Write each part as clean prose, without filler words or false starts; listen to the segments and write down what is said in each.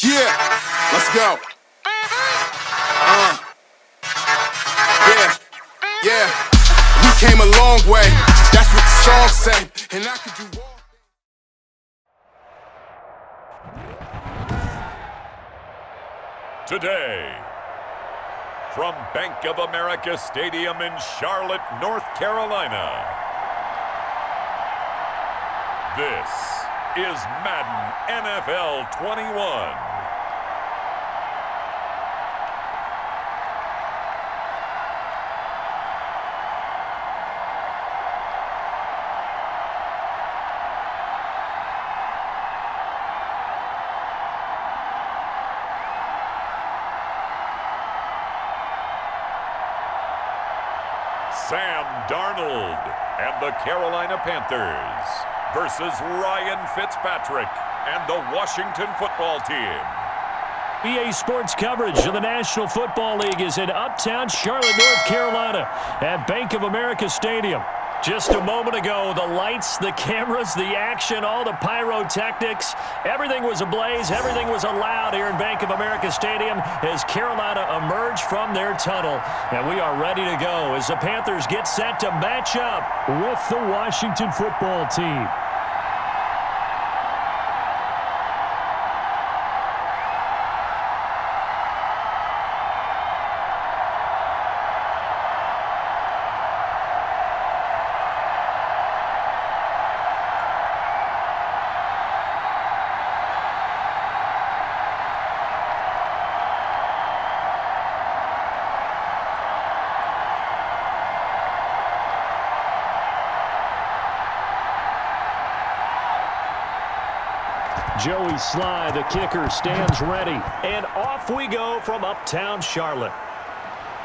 Yeah, let's go. Yeah. We came a long way. That's what the song say. And I could do all. Today, from Bank of America Stadium in Charlotte, North Carolina, this is Madden NFL 21. Sam Darnold and the Carolina Panthers versus Ryan Fitzpatrick and the Washington football team. EA Sports coverage of the National Football League is in uptown Charlotte, North Carolina at Bank of America Stadium. Just a moment ago, the lights, the cameras, the action, all the pyrotechnics, everything was ablaze, everything was allowed here in Bank of America Stadium as Carolina emerged from their tunnel. And we are ready to go as the Panthers get set to match up with the Washington football team. Joey Sly, the kicker, stands ready. And off we go from uptown Charlotte.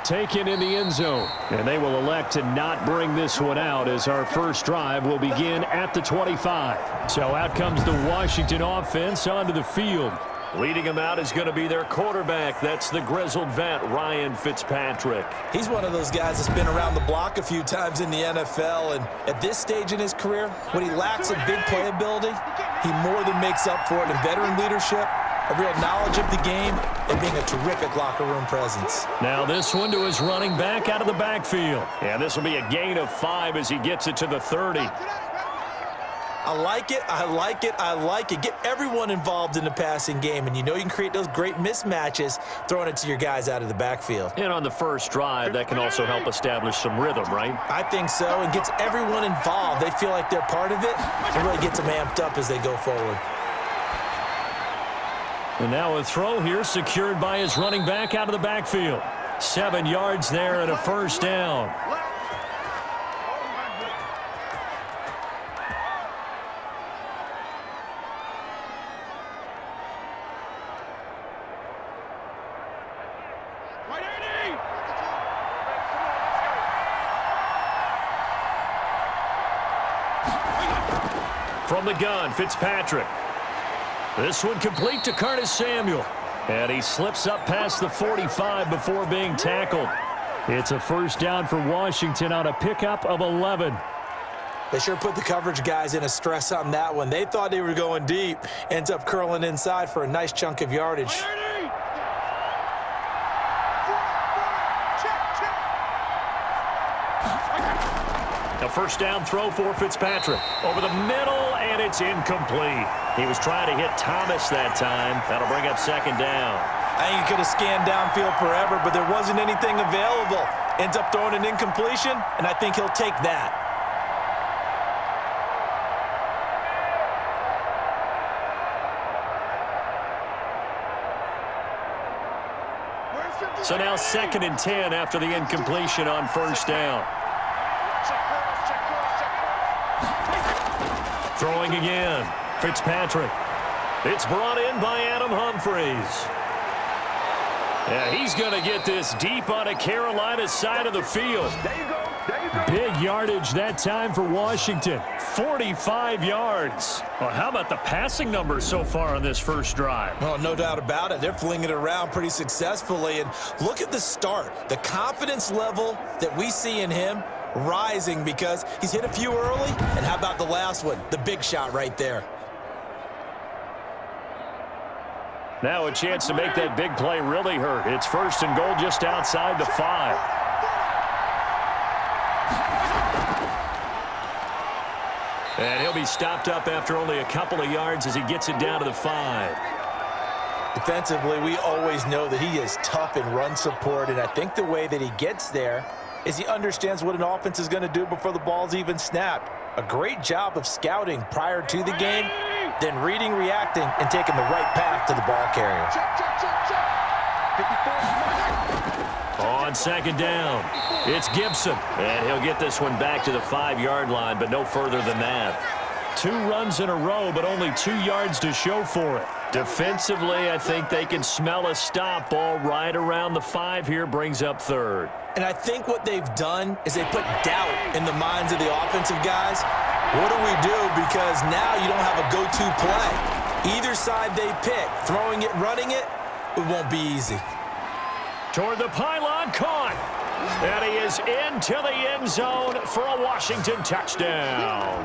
Taken in the end zone. And they will elect to not bring this one out as our first drive will begin at the 25. So out comes the Washington offense onto the field. Leading them out is going to be their quarterback. That's the grizzled vet, Ryan Fitzpatrick. He's one of those guys that's been around the block a few times in the NFL, and at this stage in his career, when he lacks in big playability, he more than makes up for it in veteran leadership, a real knowledge of the game, and being a terrific locker room presence. Now this one to his running back out of the backfield. And this will be a gain of 5 as he gets it to the 30. I like it, I like it, I like it. Get everyone involved in the passing game, and you know you can create those great mismatches throwing it to your guys out of the backfield. And on the first drive, that can also help establish some rhythm, right? I think so, and gets everyone involved. They feel like they're part of it, and really gets them amped up as they go forward. And now a throw here secured by his running back out of the backfield. 7 yards there and a first down. From the gun, Fitzpatrick. This one complete to Curtis Samuel. And he slips up past the 45 before being tackled. It's a first down for Washington on a pickup of 11. They sure put the coverage guys in a stress on that one. They thought they were going deep. Ends up curling inside for a nice chunk of yardage. A first down throw for Fitzpatrick. Over the middle, and it's incomplete. He was trying to hit Thomas that time. That'll bring up second down. I think he could have scanned downfield forever, but there wasn't anything available. Ends up throwing an incompletion, and I think he'll take that. So now 2nd and 10 after the incompletion on first down. Throwing again, Fitzpatrick. It's brought in by Adam Humphries. Yeah, he's going to get this deep on a Carolina side of the field. Big yardage that time for Washington. 45 yards. Well, how about the passing numbers so far on this first drive? Well, no doubt about it. They're flinging it around pretty successfully. And look at the start. The confidence level that we see in him rising because he's hit a few early. And how about the last one? The big shot right there. Now a chance to make that big play really hurt. It's 1st and goal just outside the 5. And he'll be stopped up after only a couple of yards as he gets it down to the 5. Defensively, we always know that he is tough in run support, and I think the way that he gets there is he understands what an offense is going to do before the ball's even snapped. A great job of scouting prior to the game, then reading, reacting, and taking the right path to the ball carrier. On 2nd down, it's Gibson. And he'll get this one back to the 5-yard line, but no further than that. 2 runs in a row, but only 2 yards to show for it. Defensively, I think they can smell a stop ball right around the 5 here, brings up 3rd. And I think what they've done is they put doubt in the minds of the offensive guys. What do we do? Because now you don't have a go-to play. Either side they pick, throwing it, running it, it won't be easy. Toward the pylon, caught. And he is into the end zone for a Washington touchdown.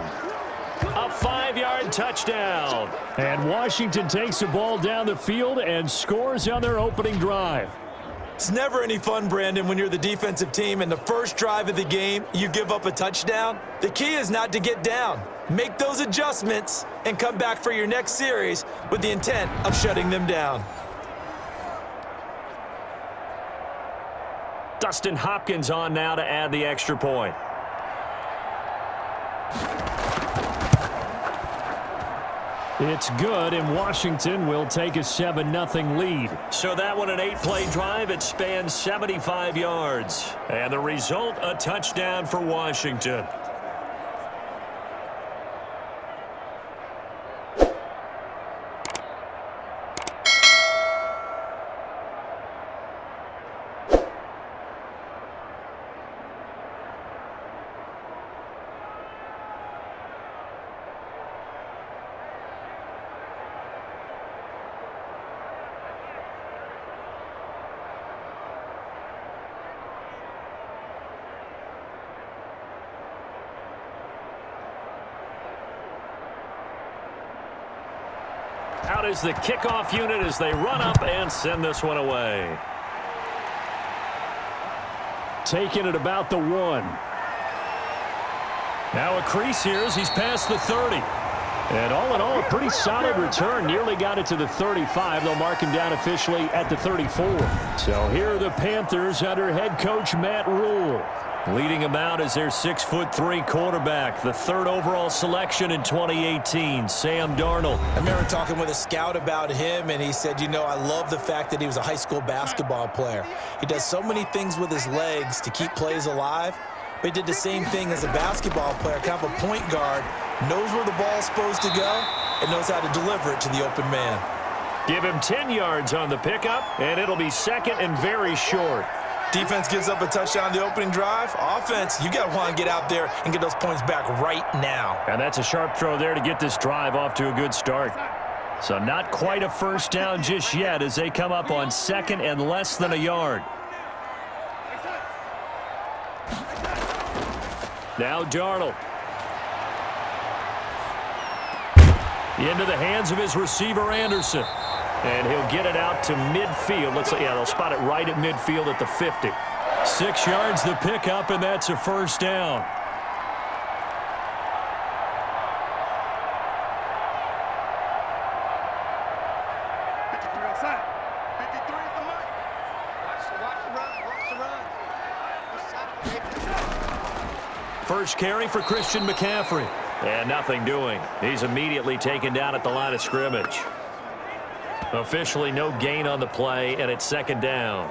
A 5-yard touchdown. And Washington takes the ball down the field and scores on their opening drive. It's never any fun, Brandon, when you're the defensive team and the first drive of the game, you give up a touchdown. The key is not to get down. Make those adjustments and come back for your next series with the intent of shutting them down. Dustin Hopkins on now to add the extra point. It's good, and Washington will take a 7-0 lead. So that one, an 8-play drive. It spans 75 yards. And the result, a touchdown for Washington. Out is the kickoff unit as they run up and send this one away. Taking it about the 1. Now a crease here as he's past the 30. And all in all, a pretty solid return. Nearly got it to the 35. They'll mark him down officially at the 34. So here are the Panthers under head coach Matt Rule. Leading them out is their 6'3" quarterback, the 3rd overall selection in 2018, Sam Darnold. I remember talking with a scout about him, and he said, you know, I love the fact that he was a high school basketball player. He does so many things with his legs to keep plays alive, but he did the same thing as a basketball player, kind of a point guard, knows where the ball's supposed to go, and knows how to deliver it to the open man. Give him 10 yards on the pickup, and it'll be 2nd and very short. Defense gives up a touchdown the opening drive. Offense, you got to want to get out there and get those points back right now. And that's a sharp throw there to get this drive off to a good start. So not quite a first down just yet as they come up on 2nd and less than a yard. Now Darnold. Into the hands of his receiver, Anderson. And he'll get it out to midfield. Let's see, yeah, they'll spot it right at midfield at the 50. 6 yards the pickup, and that's a first down. First carry for Christian McCaffrey. And nothing doing. He's immediately taken down at the line of scrimmage. Officially no gain on the play, and it's 2nd down.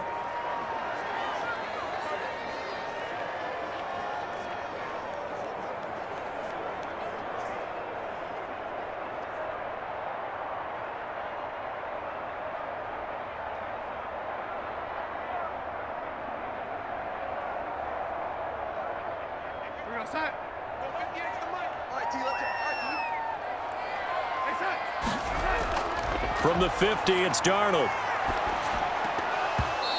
From the 50, it's Darnold.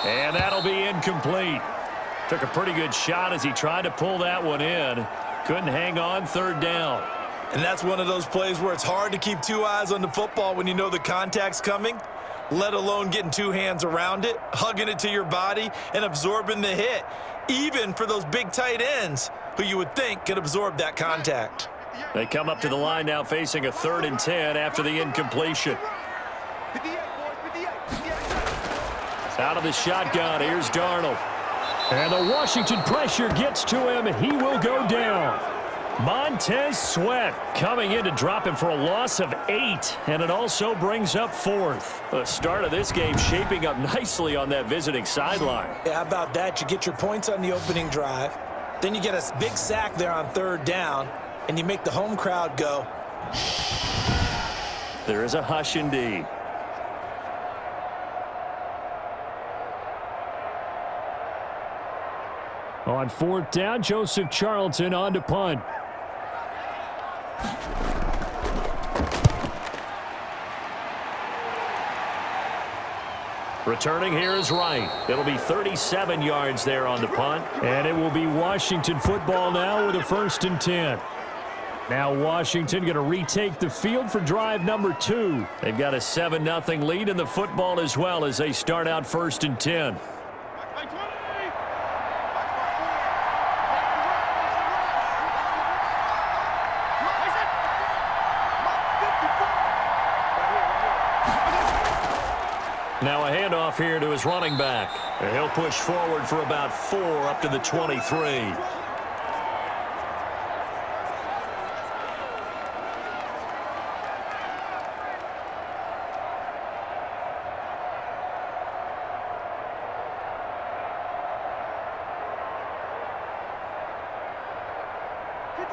And that'll be incomplete. Took a pretty good shot as he tried to pull that one in. Couldn't hang on, 3rd down. And that's one of those plays where it's hard to keep 2 eyes on the football when you know the contact's coming. let alone getting two hands around it, hugging it to your body, and absorbing the hit, even for those big tight ends who you would think could absorb that contact. They come up to the line now facing a 3rd and 10 after the incompletion. Out of the shotgun, here's Darnold. And the Washington pressure gets to him, and he will go down. Montez Sweat coming in to drop him for a loss of 8, and it also brings up 4th. The start of this game shaping up nicely on that visiting sideline. Yeah, how about that? You get your points on the opening drive, then you get a big sack there on 3rd down, and you make the home crowd go. There is a hush indeed. On 4th down, Joseph Charlton on to punt. Returning here is Wright. It'll be 37 yards there on the punt. And it will be Washington football now with a 1st and 10. Now Washington going to retake the field for drive number 2. They've got a 7-0 lead in the football as well as they start out 1st and 10. Now a handoff here to his running back. And he'll push forward for about 4 up to the 23.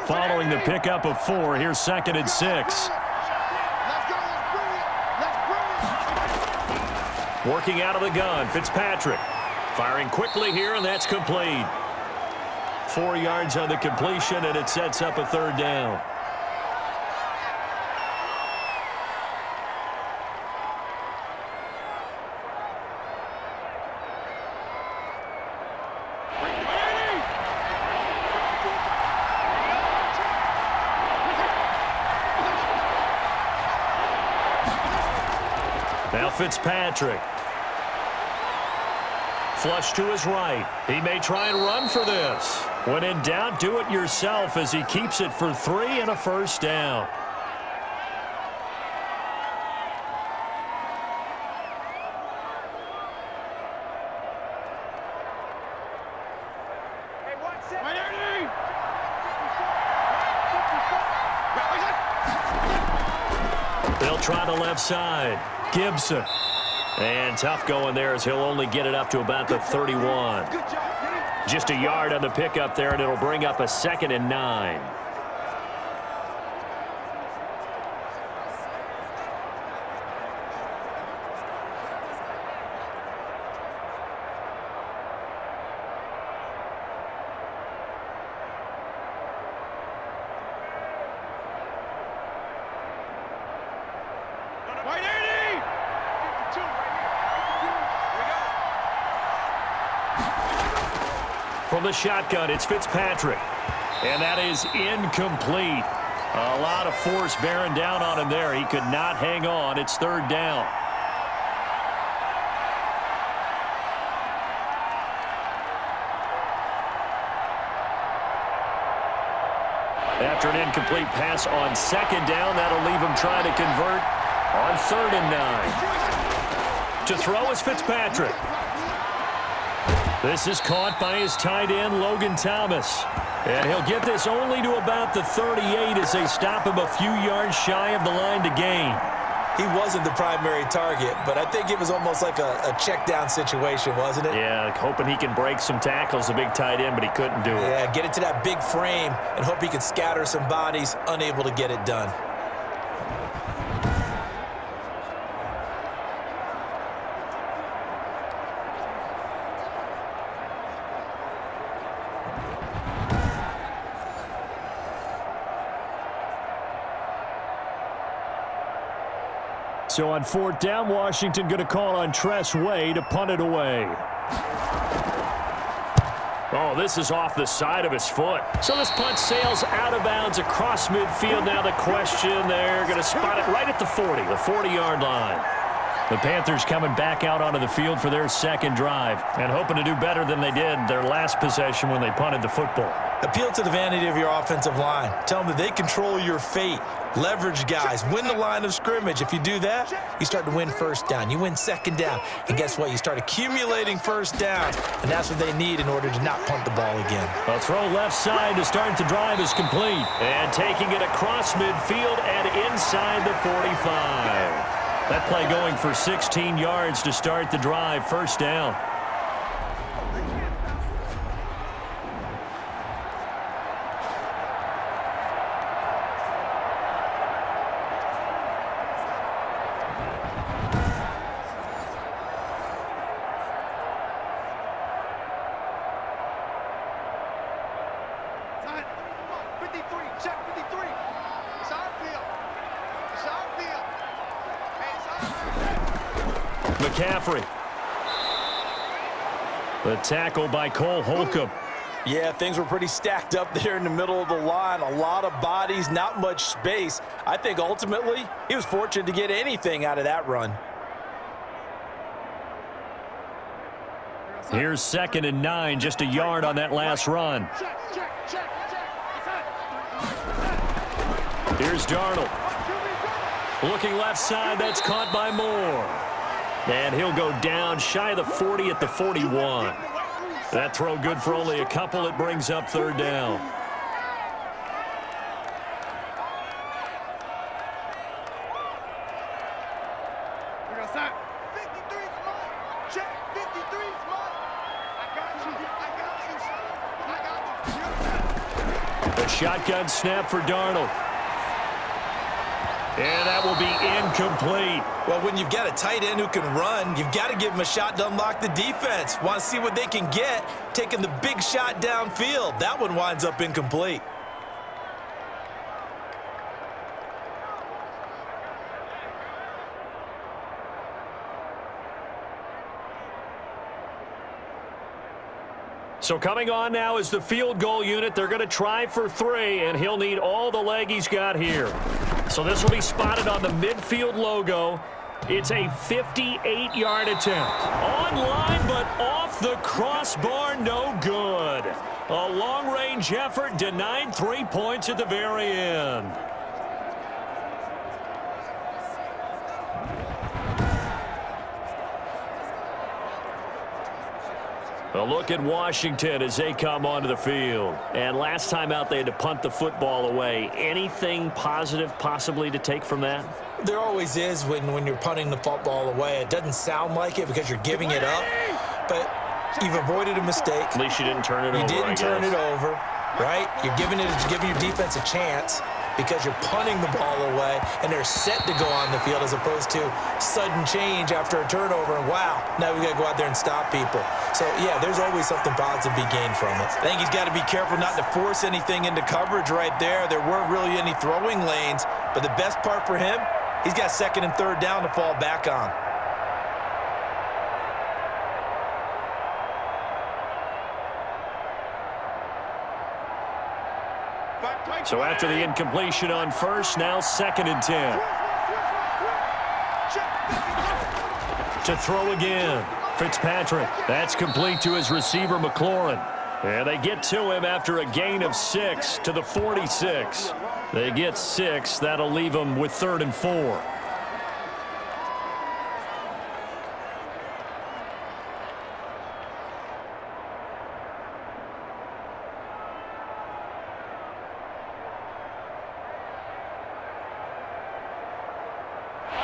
Following the pickup of 4, here's 2nd and 6. Working out of the gun, Fitzpatrick. Firing quickly here, and that's complete. 4 yards on the completion, and it sets up a 3rd down. Now Fitzpatrick. Flush to his right. He may try and run for this. When in doubt, do it yourself as he keeps it for 3 and a 1st down. They'll try the left side. Gibson. And tough going there as he'll only get it up to about the 31. Just a yard on the pickup there, and it'll bring up a 2nd and 9. From the shotgun, it's Fitzpatrick. And that is incomplete. A lot of force bearing down on him there. He could not hang on. It's 3rd down. After an incomplete pass on 2nd down, that'll leave him trying to convert on 3rd and 9. To throw is Fitzpatrick. This is caught by his tight end, Logan Thomas. And he'll get this only to about the 38 as they stop him a few yards shy of the line to gain. He wasn't the primary target, but I think it was almost like a check down situation, wasn't it? Yeah, hoping he can break some tackles, a big tight end, but he couldn't do it. Yeah, get it to that big frame and hope he can scatter some bodies, unable to get it done. So on 4th down, Washington going to call on Tress Way to punt it away. Oh, this is off the side of his foot. So this punt sails out of bounds across midfield. Now the question, they're going to spot it right at the 40, the 40-yard line. The Panthers coming back out onto the field for their second drive and hoping to do better than they did their last possession when they punted the football. Appeal to the vanity of your offensive line. Tell them that they control your fate. Leverage guys. Win the line of scrimmage. If you do that, you start to win first down. You win second down. And guess what? You start accumulating first downs. And that's what they need in order to not punt the ball again. A throw left side to start the drive is complete. And taking it across midfield and inside the 45. That play going for 16 yards to start the drive. First down. McCaffrey. The tackle by Cole Holcomb. Yeah, things were pretty stacked up there in the middle of the line. A lot of bodies, not much space. I think ultimately he was fortunate to get anything out of that run. Here's 2nd and 9, just a yard on that last run. Here's Darnold. Looking left side, that's caught by Moore. And he'll go down shy of the 40 at the 41. That throw good for only a couple. It brings up 3rd down. The shotgun snap for Darnold. And that will be incomplete. Well, when you've got a tight end who can run, you've got to give him a shot to unlock the defense. Want to see what they can get, taking the big shot downfield. That one winds up incomplete. So coming on now is the field goal unit. They're going to try for 3, and he'll need all the leg he's got here. So this will be spotted on the midfield logo. It's a 58-yard attempt. On line, but off the crossbar, no good. A long-range effort denied 3 points at the very end. A look at Washington as they come onto the field. And last time out, they had to punt the football away. Anything positive possibly to take from that? There always is when you're punting the football away. It doesn't sound like it because you're giving it up, but you've avoided a mistake. At least you didn't turn it over. You didn't turn it over, right? You're giving your defense a chance because you're punting the ball away, and they're set to go on the field as opposed to sudden change after a turnover, and wow, now we got to go out there and stop people. So, yeah, there's always something positive to be gained from it. I think he's got to be careful not to force anything into coverage right there. There weren't really any throwing lanes, but the best part for him, he's got 2nd and 3rd down to fall back on. So after the incompletion on 1st, now 2nd and 10. To throw again. Fitzpatrick. That's complete to his receiver, McLaurin. And they get to him after a gain of 6 to the 46. They get 6. That'll leave them with 3rd and 4.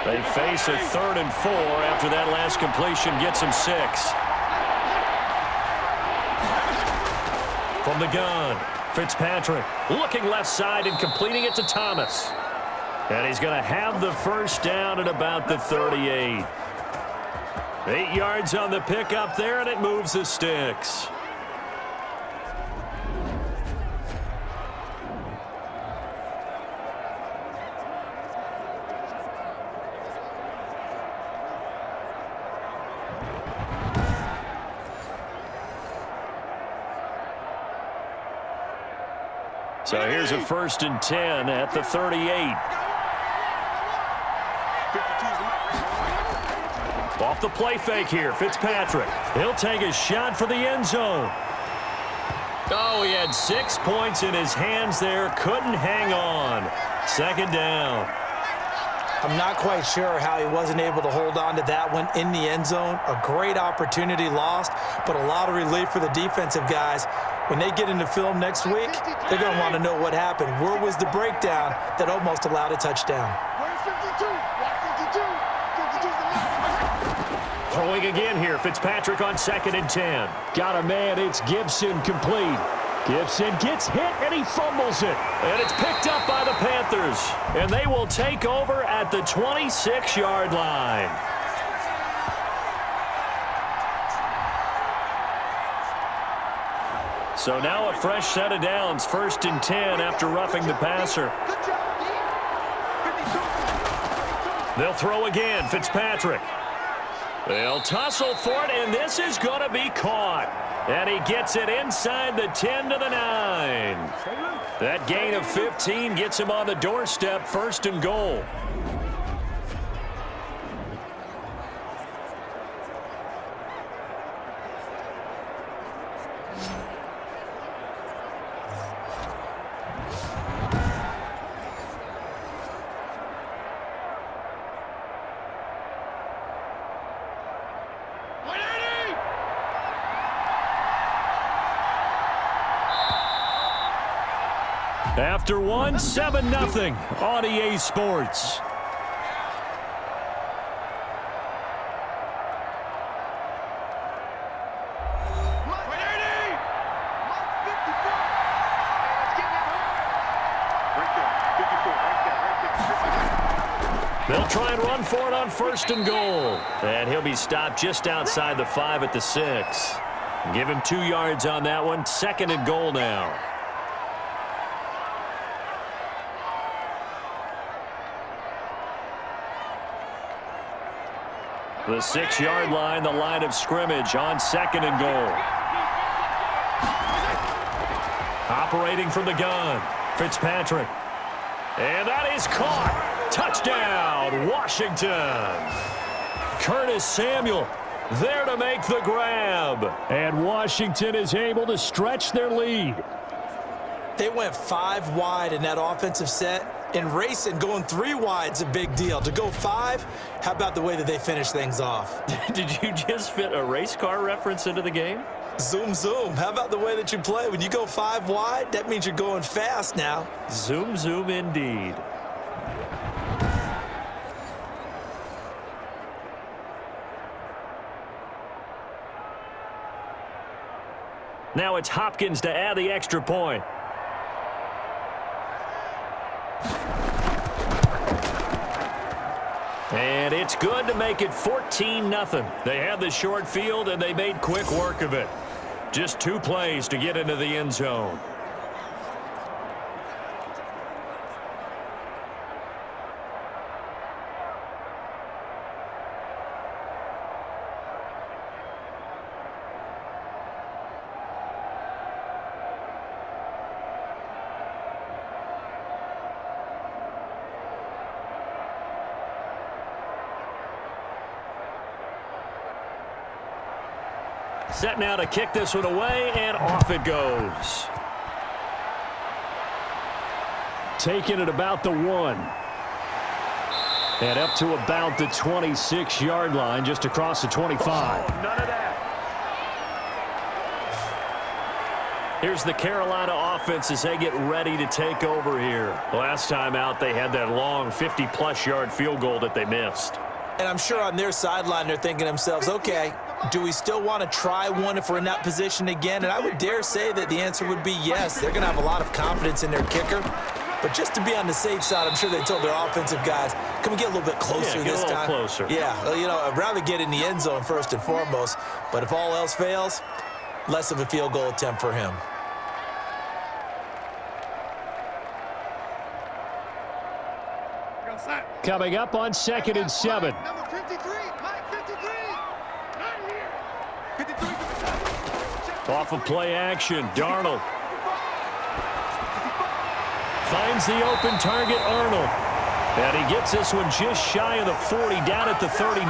They face a 3rd and 4 after that last completion gets them 6. From the gun, Fitzpatrick looking left side and completing it to Thomas. And he's going to have the first down at about the 38. 8 yards on the pickup there, and it moves the sticks. So here's a 1st and 10 at the 38. Off the play fake here, Fitzpatrick. He'll take a shot for the end zone. Oh, he had 6 points in his hands there. Couldn't hang on. Second down. I'm not quite sure how he wasn't able to hold on to that one in the end zone. A great opportunity lost, but a lot of relief for the defensive guys. When they get into film next week, they're going to want to know what happened. Where was the breakdown that almost allowed a touchdown? Throwing again here, Fitzpatrick on 2nd and 10. Got a man, it's Gibson complete. Gibson gets hit and he fumbles it. And it's picked up by the Panthers. And they will take over at the 26-yard line. So now a fresh set of downs, 1st and 10 after roughing the passer. They'll throw again, Fitzpatrick. They'll tussle for it, and this is going to be caught. And he gets it inside the 10 to the 9. That gain of 15 gets him on the doorstep, 1st and goal. After one, 7-0 on EA Sports. They'll try and run for it on 1st and goal. And he'll be stopped just outside the 5 at the 6. Give him 2 yards on that one. 2nd and goal now. The 6-yard line, the line of scrimmage on 2nd and goal. Operating from the gun, Fitzpatrick. And that is caught. Touchdown, Washington. Curtis Samuel there to make the grab. And Washington is able to stretch their lead. They went 5 wide in that offensive set. And racing, going 3 wide's a big deal. To go 5, how about the way that they finish things off? Did you just fit a race car reference into the game? Zoom, zoom. How about the way that you play? When you go 5 wide, that means you're going fast now. Zoom, zoom indeed. Now it's Hopkins to add the extra point. And it's good to make it 14-0. They had the short field, and they made quick work of it. Just 2 plays to get into the end zone. Set now to kick this one away, and off it goes. Taking it about the 1. And up to about the 26-yard line, just across the 25. Oh, none of that. Here's the Carolina offense as they get ready to take over here. Last time out, they had that long 50-plus yard field goal that they missed. And I'm sure on their sideline, they're thinking to themselves, okay, do we still want to try one if we're in that position again? And I would dare say that the answer would be yes. They're going to have a lot of confidence in their kicker. But just to be on the safe side, I'm sure they told their offensive guys, can we get a little bit closer this time? Closer. Yeah, well, you know, I'd rather get in the end zone first and foremost. But if all else fails, less of a field goal attempt for him. Coming up on 2nd and 7. Number 53, Mike 53. Not here. 53 from the top. Off of play action, Darnold. Finds the open target, Arnold. And he gets this one just shy of the 40, down at the 39.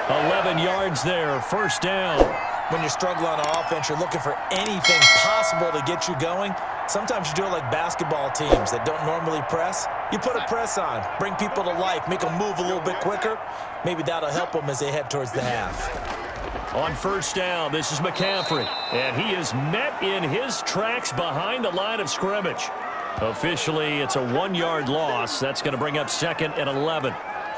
11 yards there, first down. When you're struggling on offense, you're looking for anything possible to get you going. Sometimes you do it like basketball teams that don't normally press. You put a press on, bring people to life, make them move a little bit quicker. Maybe that'll help them as they head towards the half. On first down, this is McCaffrey, and he is met in his tracks behind the line of scrimmage. Officially, it's a 1-yard loss. That's going to bring up 2nd and 11.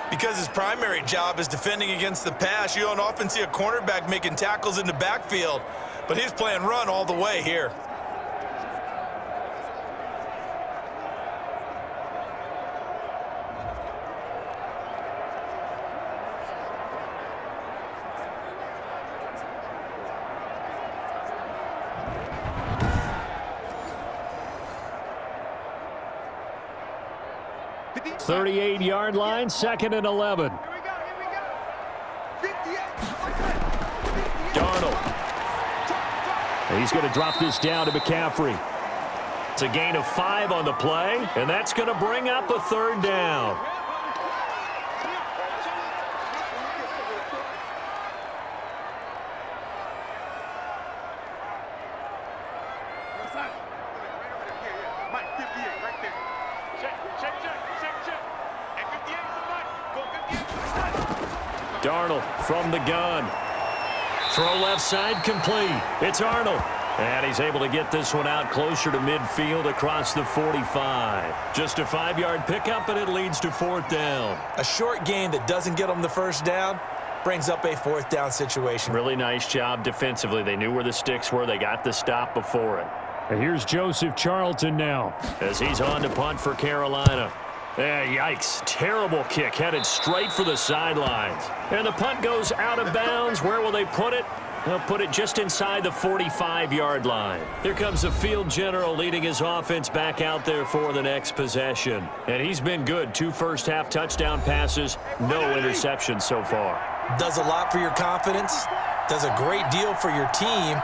Because his primary job is defending against the pass, you don't often see a cornerback making tackles in the backfield. But he's playing run all the way here. Fifty. 38-yard line, 2nd and 11. Here we go. 58. Darnold. He's going to drop this down to McCaffrey. It's a gain of 5 on the play, and that's going to bring up a 3rd down. Mike, 58, right there. Check. At 58 is the Mike. Go 58 is the Mike. Darnold from the gun. Throw left side complete. It's Arnold. And he's able to get this one out closer to midfield across the 45. Just a 5-yard pickup, and it leads to 4th down. A short gain that doesn't get them the first down brings up a 4th down situation. Really nice job defensively. They knew where the sticks were. They got the stop before it. And here's Joseph Charlton now as he's on to punt for Carolina. Yikes. Terrible kick headed straight for the sidelines. And the punt goes out of bounds. Where will they put it? They'll put it just inside the 45-yard line. Here comes the field general leading his offense back out there for the next possession. And he's been good. 2 first-half touchdown passes, no interceptions so far. Does a lot for your confidence. Does a great deal for your team.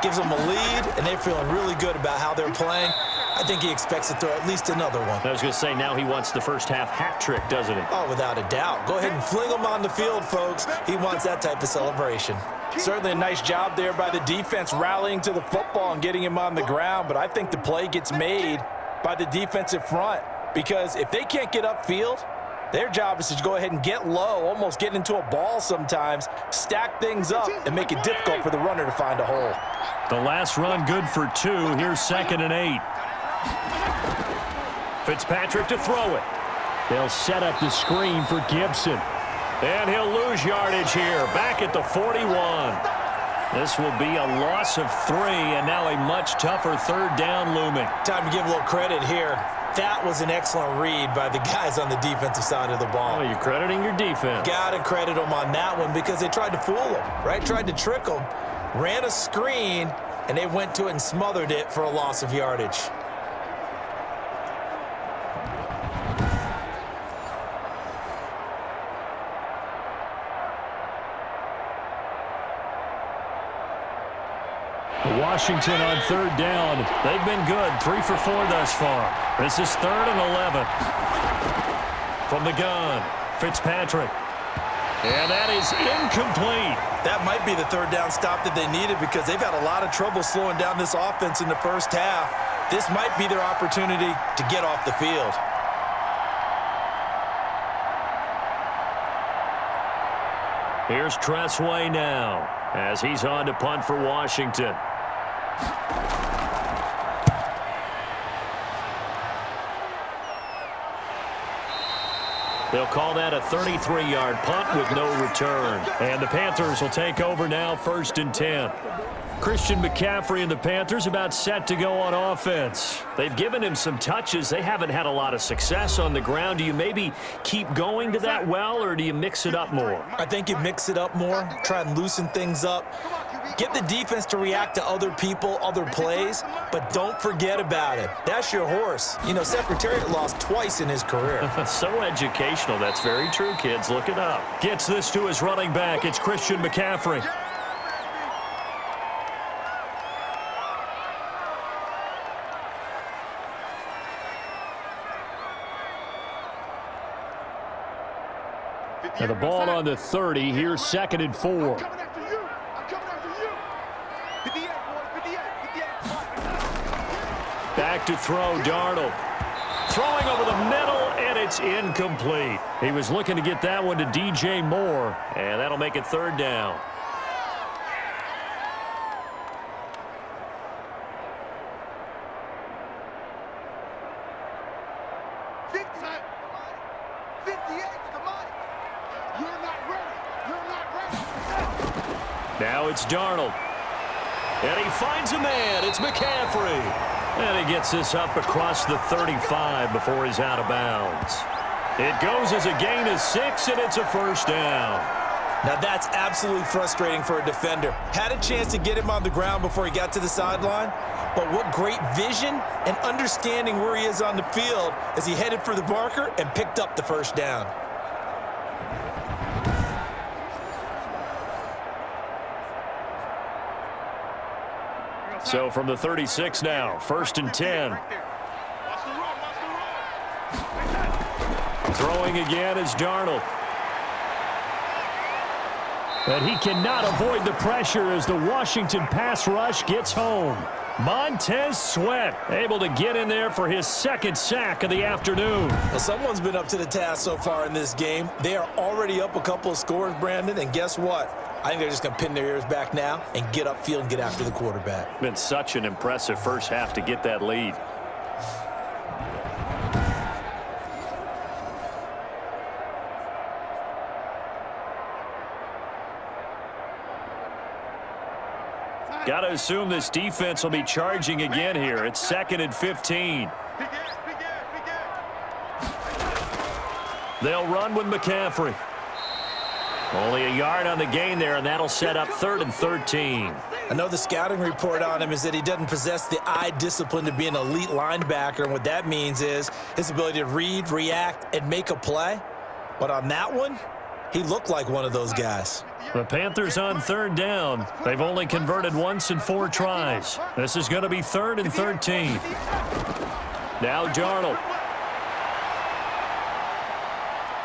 Gives them a lead, and they're feeling really good about how they're playing. I think he expects to throw at least another one. I was going to say, now he wants the first-half hat trick, doesn't he? Oh, without a doubt. Go ahead and fling him on the field, folks. He wants that type of celebration. Certainly a nice job there by the defense rallying to the football and getting him on the ground, but I think the play gets made by the defensive front because if they can't get upfield, their job is to go ahead and get low, almost get into a ball sometimes, stack things up, and make it difficult for the runner to find a hole. The last run good for 2. Here's 2nd and 8. Fitzpatrick to throw it. They'll set up the screen for Gibson. And he'll lose yardage here, back at the 41. This will be a loss of 3, and now a much tougher 3rd down looming. Time to give a little credit here. That was an excellent read by the guys on the defensive side of the ball. Oh, you're crediting your defense. Got to credit them on that one because they tried to fool them, right? Tried to trick them, ran a screen, and they went to it and smothered it for a loss of yardage. Washington on 3rd down. They've been good. 3 for 4 thus far. This is 3rd and 11. From the gun, Fitzpatrick. And that is incomplete. That might be the 3rd down stop that they needed because they've had a lot of trouble slowing down this offense in the first half. This might be their opportunity to get off the field. Here's Tressway now as he's on to punt for Washington. They'll call that a 33-yard punt with no return. And the Panthers will take over now, 1st and 10. Christian McCaffrey and the Panthers about set to go on offense. They've given him some touches. They haven't had a lot of success on the ground. Do you maybe keep going to that well, or do you mix it up more? I think you mix it up more, try and loosen things up. Get the defense to react to other people, other plays, but don't forget about it. That's your horse. You know, Secretariat lost twice in his career. So educational. That's very true, kids. Look it up. Gets this to his running back. It's Christian McCaffrey. And the ball on the 30. Here's 2nd and 4. I'm coming after you. I'm coming after you. 58, boys. 58. Back to throw, Darnold. Throwing over the middle, and it's incomplete. He was looking to get that one to DJ Moore, and that'll make it 3rd down. Now it's Darnold. And he finds a man. It's McCaffrey. And he gets this up across the 35 before he's out of bounds. It goes as a gain of 6, and it's a 1st down. Now that's absolutely frustrating for a defender. Had a chance to get him on the ground before he got to the sideline, but what great vision and understanding where he is on the field as he headed for the marker and picked up the 1st down. So from the 36 now, 1st and 10. Throwing again is Darnold. But he cannot avoid the pressure as the Washington pass rush gets home. Montez Sweat able to get in there for his 2nd sack of the afternoon. Well, someone's been up to the task so far in this game. They are already up a couple of scores, Brandon, and guess what? I think they're just going to pin their ears back now and get upfield and get after the quarterback. Been such an impressive first half to get that lead. Got to assume this defense will be charging again here. It's 2nd and 15. They'll run with McCaffrey. Only a yard on the gain there, and that'll set up 3rd and 13. I know the scouting report on him is that he doesn't possess the eye discipline to be an elite linebacker, and what that means is his ability to read, react, and make a play. But on that one, he looked like one of those guys. The Panthers on 3rd down. They've only converted once in 4 tries. This is going to be 3rd and 13. Now Darnold.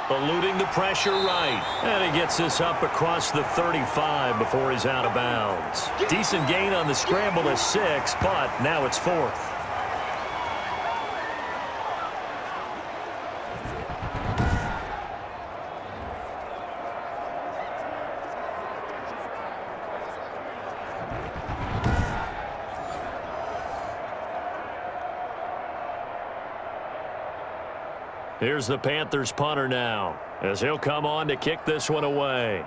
Eluding the pressure right. And he gets this up across the 35 before he's out of bounds. Decent gain on the scramble to 6, but now it's 4th. Here's the Panthers punter now, as he'll come on to kick this one away.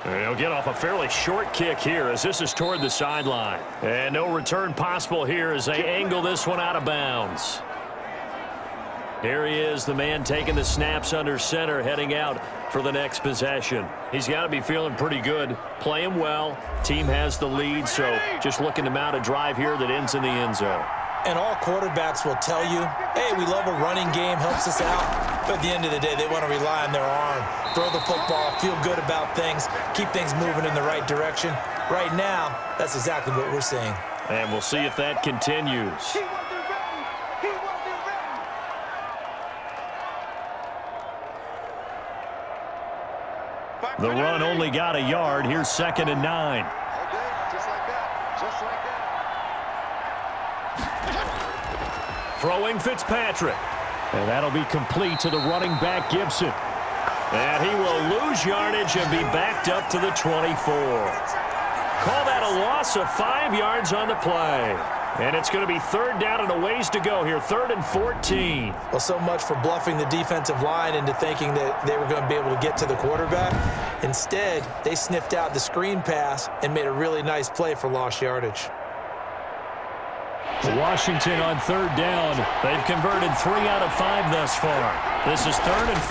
And he'll get off a fairly short kick here as this is toward the sideline. And no return possible here as they angle this one out of bounds. Here he is, the man taking the snaps under center, heading out for the next possession. He's got to be feeling pretty good, playing well. Team has the lead, so just looking to mount a drive here that ends in the end zone. And all quarterbacks will tell you, hey, we love a running game, helps us out. But at the end of the day, they want to rely on their arm. Throw the football, feel good about things, keep things moving in the right direction. Right now, that's exactly what we're seeing. And we'll see if that continues. The run only got a yard. Here's 2nd and 9. Throwing Fitzpatrick. And that'll be complete to the running back Gibson. And he will lose yardage and be backed up to the 24. Call that a loss of 5 yards on the play. And it's going to be 3rd down and a ways to go here, 3rd and 14. Well, so much for bluffing the defensive line into thinking that they were going to be able to get to the quarterback. Instead, they sniffed out the screen pass and made a really nice play for lost yardage. Washington on 3rd down. They've converted 3 out of 5 thus far. This is 3rd and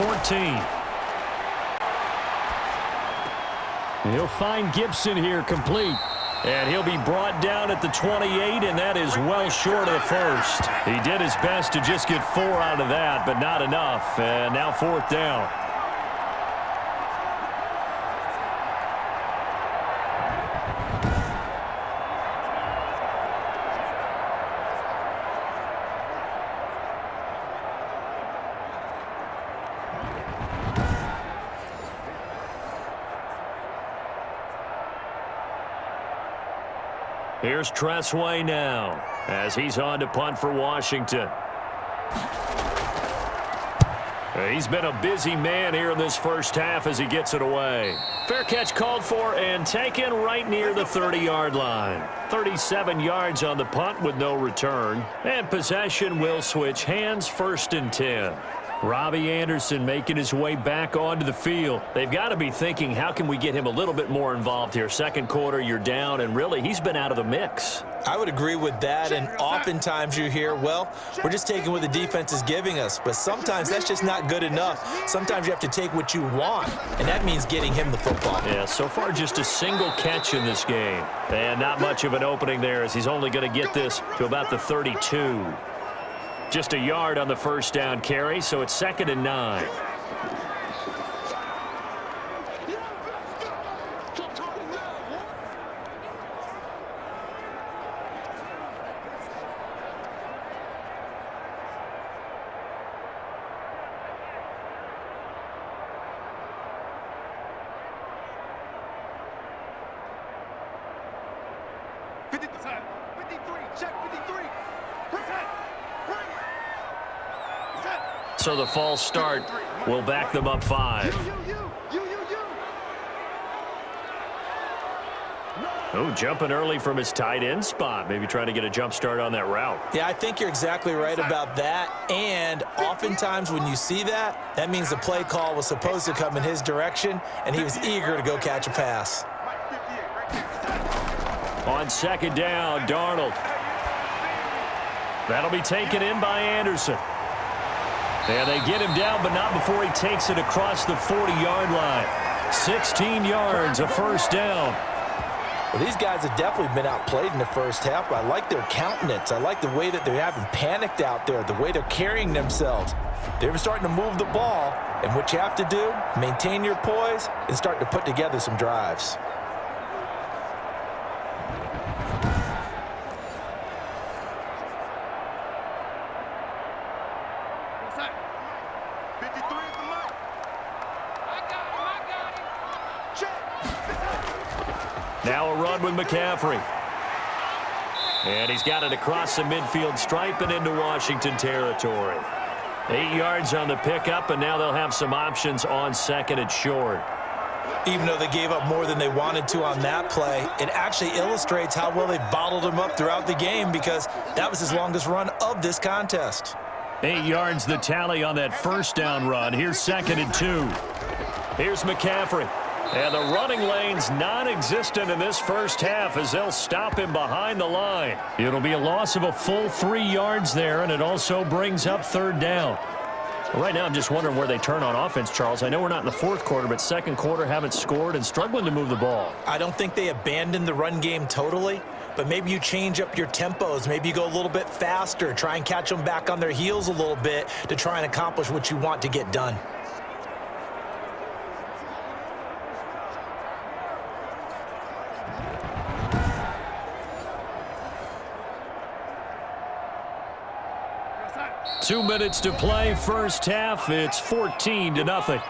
14. He'll find Gibson here complete. And he'll be brought down at the 28, and that is well short of the first. He did his best to just get 4 out of that, but not enough. And now 4th down. Here's Tressway now as he's on to punt for Washington. He's been a busy man here in this first half as he gets it away. Fair catch called for and taken right near the 30-yard line. 37 yards on the punt with no return. And possession will switch hands, 1st and 10. Robbie Anderson making his way back onto the field. They've got to be thinking, how can we get him a little bit more involved here? Second quarter, you're down, and really, he's been out of the mix. I would agree with that, and oftentimes you hear, well, we're just taking what the defense is giving us, but sometimes that's just not good enough. Sometimes you have to take what you want, and that means getting him the football. Yeah, so far just a single catch in this game, and not much of an opening there as he's only going to get this to about the 32. Just a yard on the first down carry, so it's 2nd and 9. So the false start will back them up 5. Oh, jumping early from his tight end spot. Maybe trying to get a jump start on that route. Yeah, I think you're exactly right about that. And oftentimes when you see that, that means the play call was supposed to come in his direction, and he was eager to go catch a pass. On 2nd down, Darnold. That'll be taken in by Anderson. And they get him down, but not before he takes it across the 40-yard line. 16 yards, a first down. Well, these guys have definitely been outplayed in the first half. I like their countenance. I like the way that they haven't panicked out there, the way they're carrying themselves. They're starting to move the ball, and what you have to do, maintain your poise and start to put together some drives. Now a run with McCaffrey. And he's got it across the midfield stripe and into Washington territory. 8 yards on the pickup, and now they'll have some options on 2nd and short. Even though they gave up more than they wanted to on that play, it actually illustrates how well they bottled him up throughout the game because that was his longest run of this contest. 8 yards the tally on that first down run. Here's 2nd and 2. Here's McCaffrey. And the running lane's non-existent in this first half as they'll stop him behind the line. It'll be a loss of a full 3 yards there, and it also brings up 3rd down. Right now, I'm just wondering where they turn on offense, Charles. I know we're not in the 4th quarter, but 2nd quarter haven't scored and struggling to move the ball. I don't think they abandoned the run game totally, but maybe you change up your tempos. Maybe you go a little bit faster, try and catch them back on their heels a little bit to try and accomplish what you want to get done. Two minutes to play, first half. It's 14-0.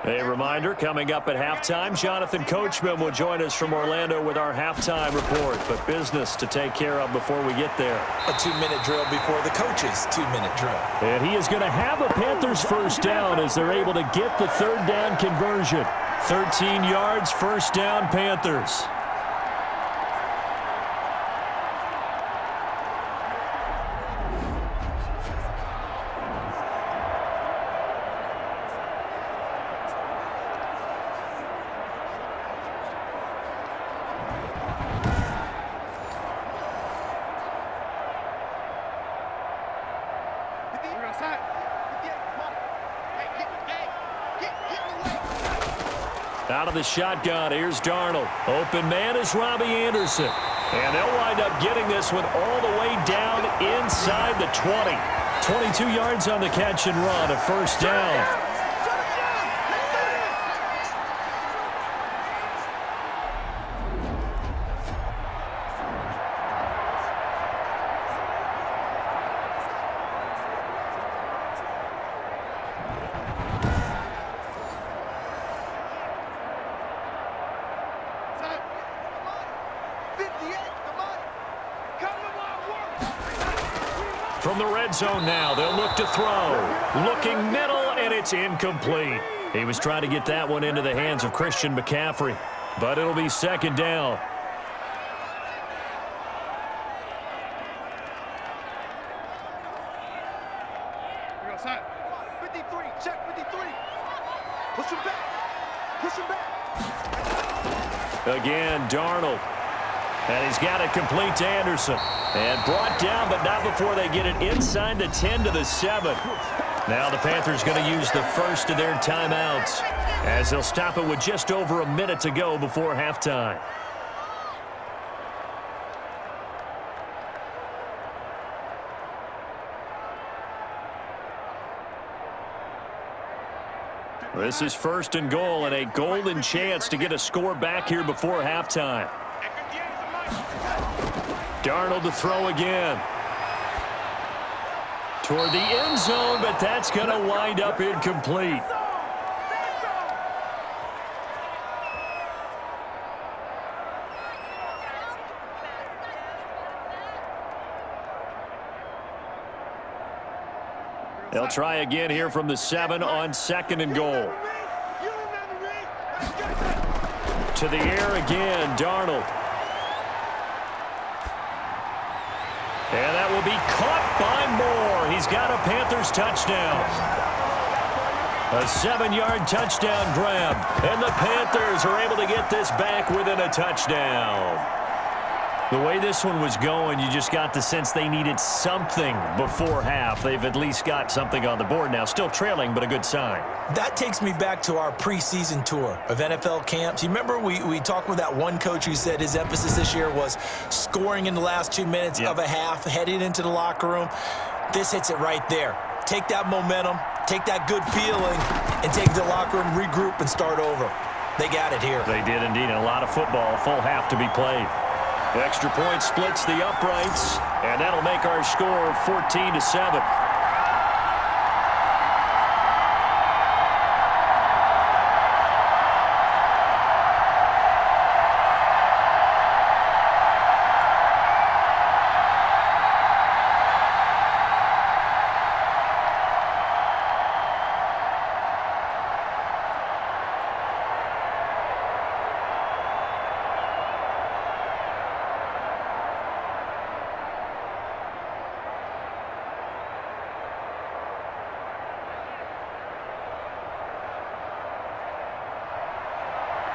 A reminder, coming up at halftime, Jonathan Coachman will join us from Orlando with our halftime report, but business to take care of before we get there. A 2-minute drill before the coach's 2-minute drill. And he is going to have a Panthers first down as they're able to get the 3rd down conversion. 13 yards, first down, Panthers. Out of the shotgun, here's Darnold. Open man is Robbie Anderson. And they'll wind up getting this one all the way down inside the 20. 22 yards on the catch and run, a first down. From the red zone now, they'll look to throw. Looking middle, and it's incomplete. He was trying to get that one into the hands of Christian McCaffrey, but it'll be second down. Here we go, set. 53, check 53. Push him back. Push him back. Again, Darnold. And he's got it complete to Anderson. And brought down, but not before they get it inside the 10 to the 7. Now the Panthers going to use the first of their timeouts, as they'll stop it with just over a minute to go before halftime. This is first and goal, and a golden chance to get a score back here before halftime. Darnold to throw again. Toward the end zone, but that's going to wind up incomplete. They'll try again here from the 7 on second and goal. To the air again, Darnold. And that will be caught by Moore. He's got a Panthers touchdown. A 7-yard touchdown grab. And the Panthers are able to get this back within a touchdown. The way this one was going, you just got the sense they needed something before half. They've at least got something on the board now. Still trailing, but a good sign. That takes me back to our preseason tour of NFL camps. You remember we talked with that one coach who said his emphasis this year was scoring in the last 2 minutes of a half, heading into the locker room. This hits it right there. Take that momentum, take that good feeling, and take the locker room, regroup, and start over. They got it here. They did indeed. A lot of football, full half to be played. The extra point splits the uprights, and that'll make our score 14-7.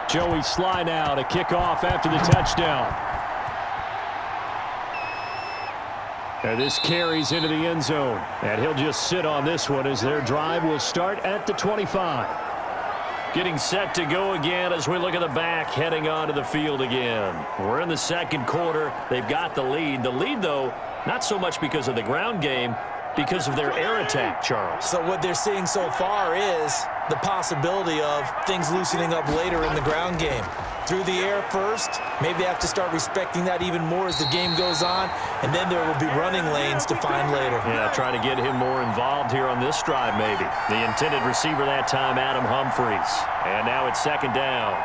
Joey Sly now to kick off after the touchdown. And this carries into the end zone. And he'll just sit on this one as their drive will start at the 25. Getting set to go again as we look at the back, heading onto the field again. We're in the second quarter. They've got the lead. The lead, though, not so much because of the ground game, because of their air attack, Charles. So what they're seeing so far is the possibility of things loosening up later in the ground game. Through the air first, maybe they have to start respecting that even more as the game goes on, and then there will be running lanes to find later. Yeah, try to get him more involved here on this drive maybe. The intended receiver that time, Adam Humphries. And now it's second down.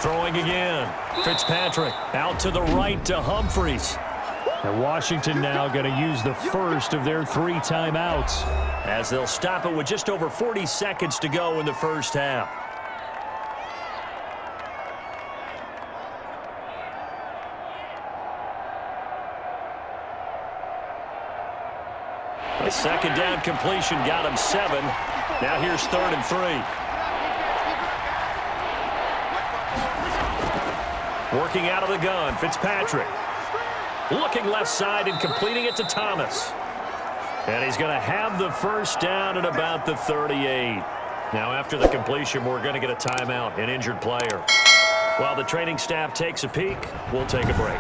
Throwing again. Fitzpatrick out to the right to Humphries. And Washington now going to use the first of their 3 timeouts, as they'll stop it with just over 40 seconds to go in the first half. A second down completion got him 7. Now here's 3rd and 3. Working out of the gun, Fitzpatrick. Looking left side and completing it to Thomas. And he's going to have the first down at about the 38. Now after the completion, we're going to get a timeout, an injured player. While the training staff takes a peek, we'll take a break.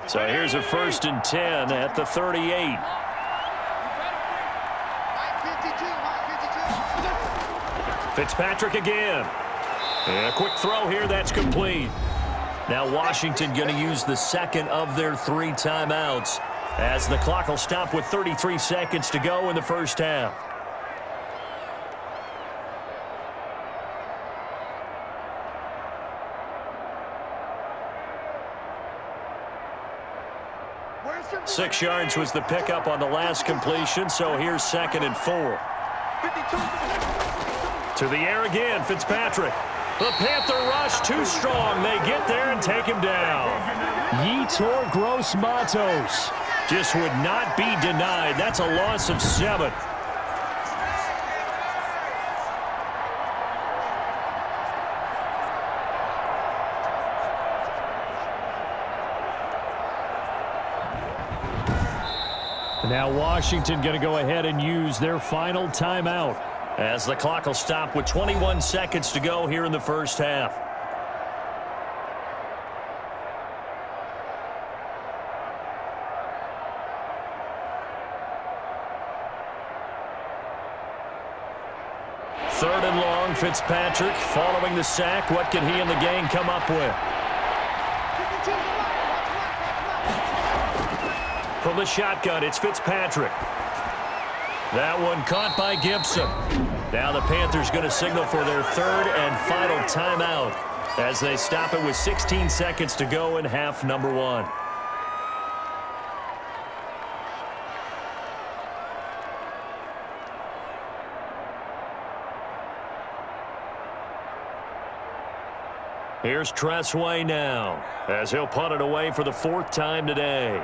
So here's a 1st and 10 at the 38. Fitzpatrick again. And a quick throw here, that's complete. Now Washington going to use the second of their 3 timeouts as the clock will stop with 33 seconds to go in the first half. Six yards was the pickup on the last completion, so here's 2nd and 4. To the air again, Fitzpatrick. The Panther rush too strong. They get there and take him down. Yetur Gross-Matos just would not be denied. That's a loss of 7. Now Washington going to go ahead and use their final timeout as the clock will stop with 21 seconds to go here in the first half. Third and long, Fitzpatrick following the sack. What can he and the gang come up with? From the shotgun, it's Fitzpatrick. That one caught by Gibson. Now the Panthers going to signal for their 3rd and final timeout as they stop it with 16 seconds to go in half number 1. Here's Tressway now as he'll punt it away for the 4th time today.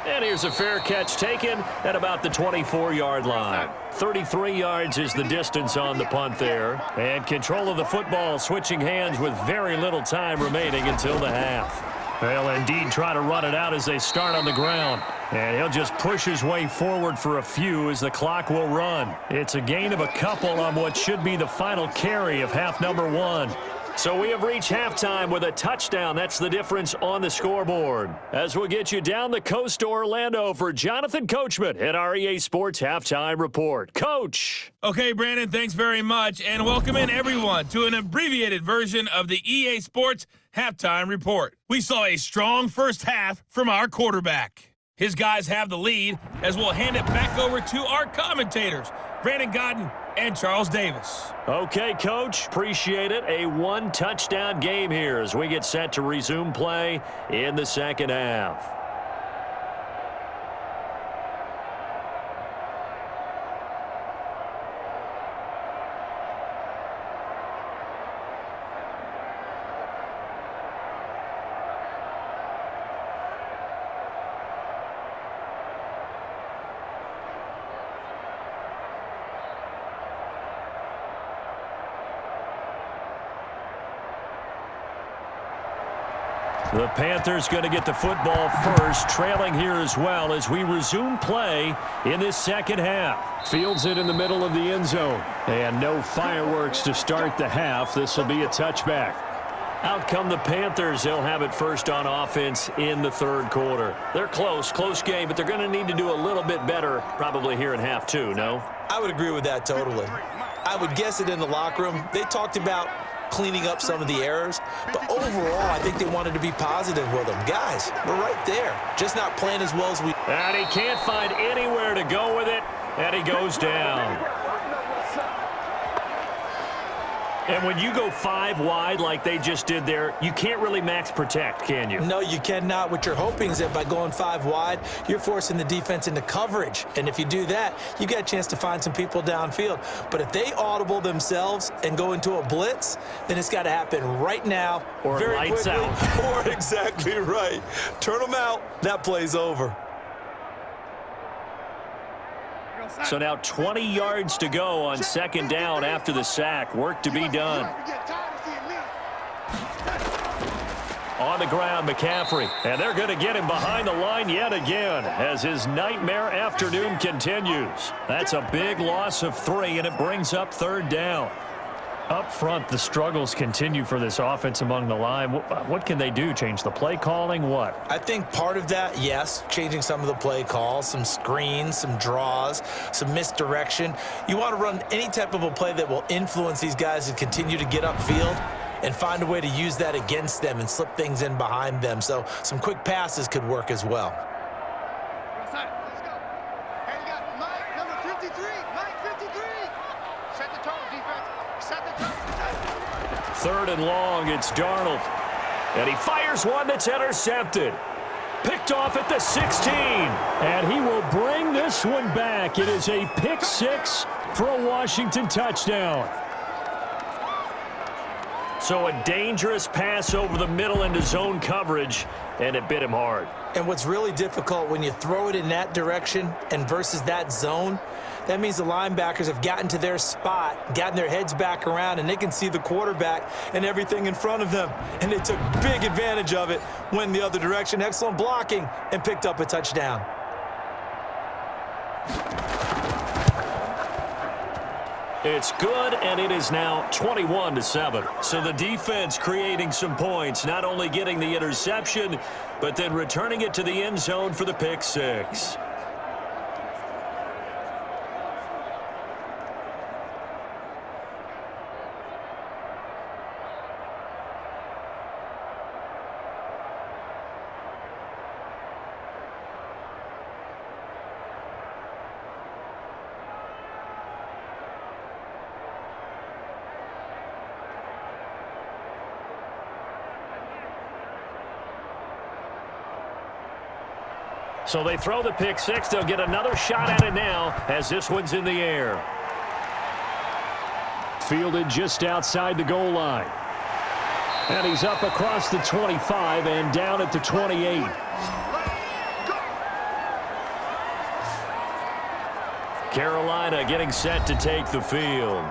And here's a fair catch taken at about the 24-yard line. 33 yards is the distance on the punt there. And control of the football switching hands with very little time remaining until the half. They'll indeed try to run it out as they start on the ground. And he'll just push his way forward for a few as the clock will run. It's a gain of a couple on what should be the final carry of half number 1. So we have reached halftime with a touchdown. That's the difference on the scoreboard. As we'll get you down the coast to Orlando for Jonathan Coachman at our EA Sports Halftime Report. Coach. Okay, Brandon, thanks very much. And welcome in, everyone, to an abbreviated version of the EA Sports Halftime Report. We saw a strong first half from our quarterback. His guys have the lead as we'll hand it back over to our commentators, Brandon Godden and Charles Davis. Okay, Coach. Appreciate it. A 1-touchdown game here as we get set to resume play in the second half. The Panthers going to get the football first, trailing here as well as we resume play in this second half. Fields it in the middle of the end zone. And no fireworks to start the half. This will be a touchback. Out come the Panthers. They'll have it first on offense in the 3rd quarter. They're close game, but they're going to need to do a little bit better probably here in half 2, no? I would agree with that totally. I would guess it in the locker room. They talked about cleaning up some of the errors, but overall, I think they wanted to be positive with them. Guys, we're right there, just not playing as well as we... And he can't find anywhere to go with it, and he goes down. And when you go 5 wide like they just did there, you can't really max protect, can you? No, you cannot. What you're hoping is that by going 5 wide, you're forcing the defense into coverage. And if you do that, you got a chance to find some people downfield. But if they audible themselves and go into a blitz, then it's got to happen right now. Or very lights quickly, out. Or exactly right. Turn them out. That play's over. So now 20 yards to go on second down after the sack. Work to be done. On the ground, McCaffrey. And they're going to get him behind the line yet again as his nightmare afternoon continues. That's a big loss of 3, and it brings up 3rd down. Up front, the struggles continue for this offense among the line. What can they do? Change the play calling? What? I think part of that, yes, changing some of the play calls, some screens, some draws, some misdirection. You want to run any type of a play that will influence these guys to continue to get upfield and find a way to use that against them and slip things in behind them. So some quick passes could work as well. Let's go. Hey, we got Mike, number 53. Mike 53. Set the tone, defense. Set the tone. Third and long, it's Darnold. And he fires one that's intercepted. Picked off at the 16. And he will bring this one back. It is a pick six for a Washington touchdown. So a dangerous pass over the middle into zone coverage, and it bit him hard. And what's really difficult when you throw it in that direction and versus that zone, that means the linebackers have gotten to their spot, gotten their heads back around, and they can see the quarterback and everything in front of them. And they took big advantage of it, went the other direction, excellent blocking, and picked up a touchdown. It's good, and it is now 21-7. So the defense creating some points, not only getting the interception, but then returning it to the end zone for the pick six. So they throw the pick six. They'll get another shot at it now as this one's in the air. Fielded just outside the goal line. And he's up across the 25 and down at the 28. Carolina getting set to take the field.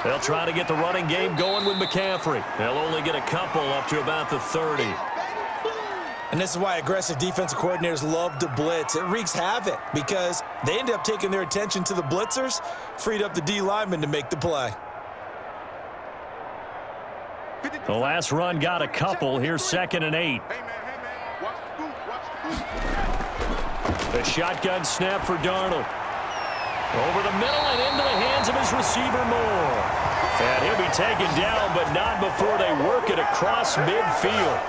They'll try to get the running game going with McCaffrey. They'll only get a couple up to about the 30. And this is why aggressive defensive coordinators love to blitz. It wreaks havoc because they end up taking their attention to the blitzers, freed up the D lineman to make the play. The last run got a couple. Here's 2nd and 8. The shotgun snap for Darnold. Over the middle and into the hands of his receiver Moore. And he'll be taken down, but not before they work it across midfield.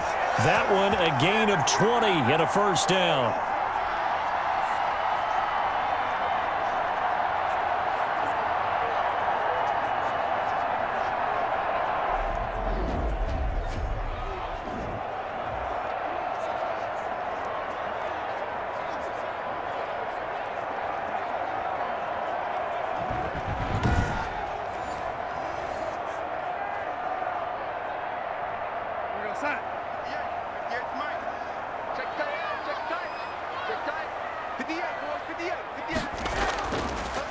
That one a gain of 20 and a first down.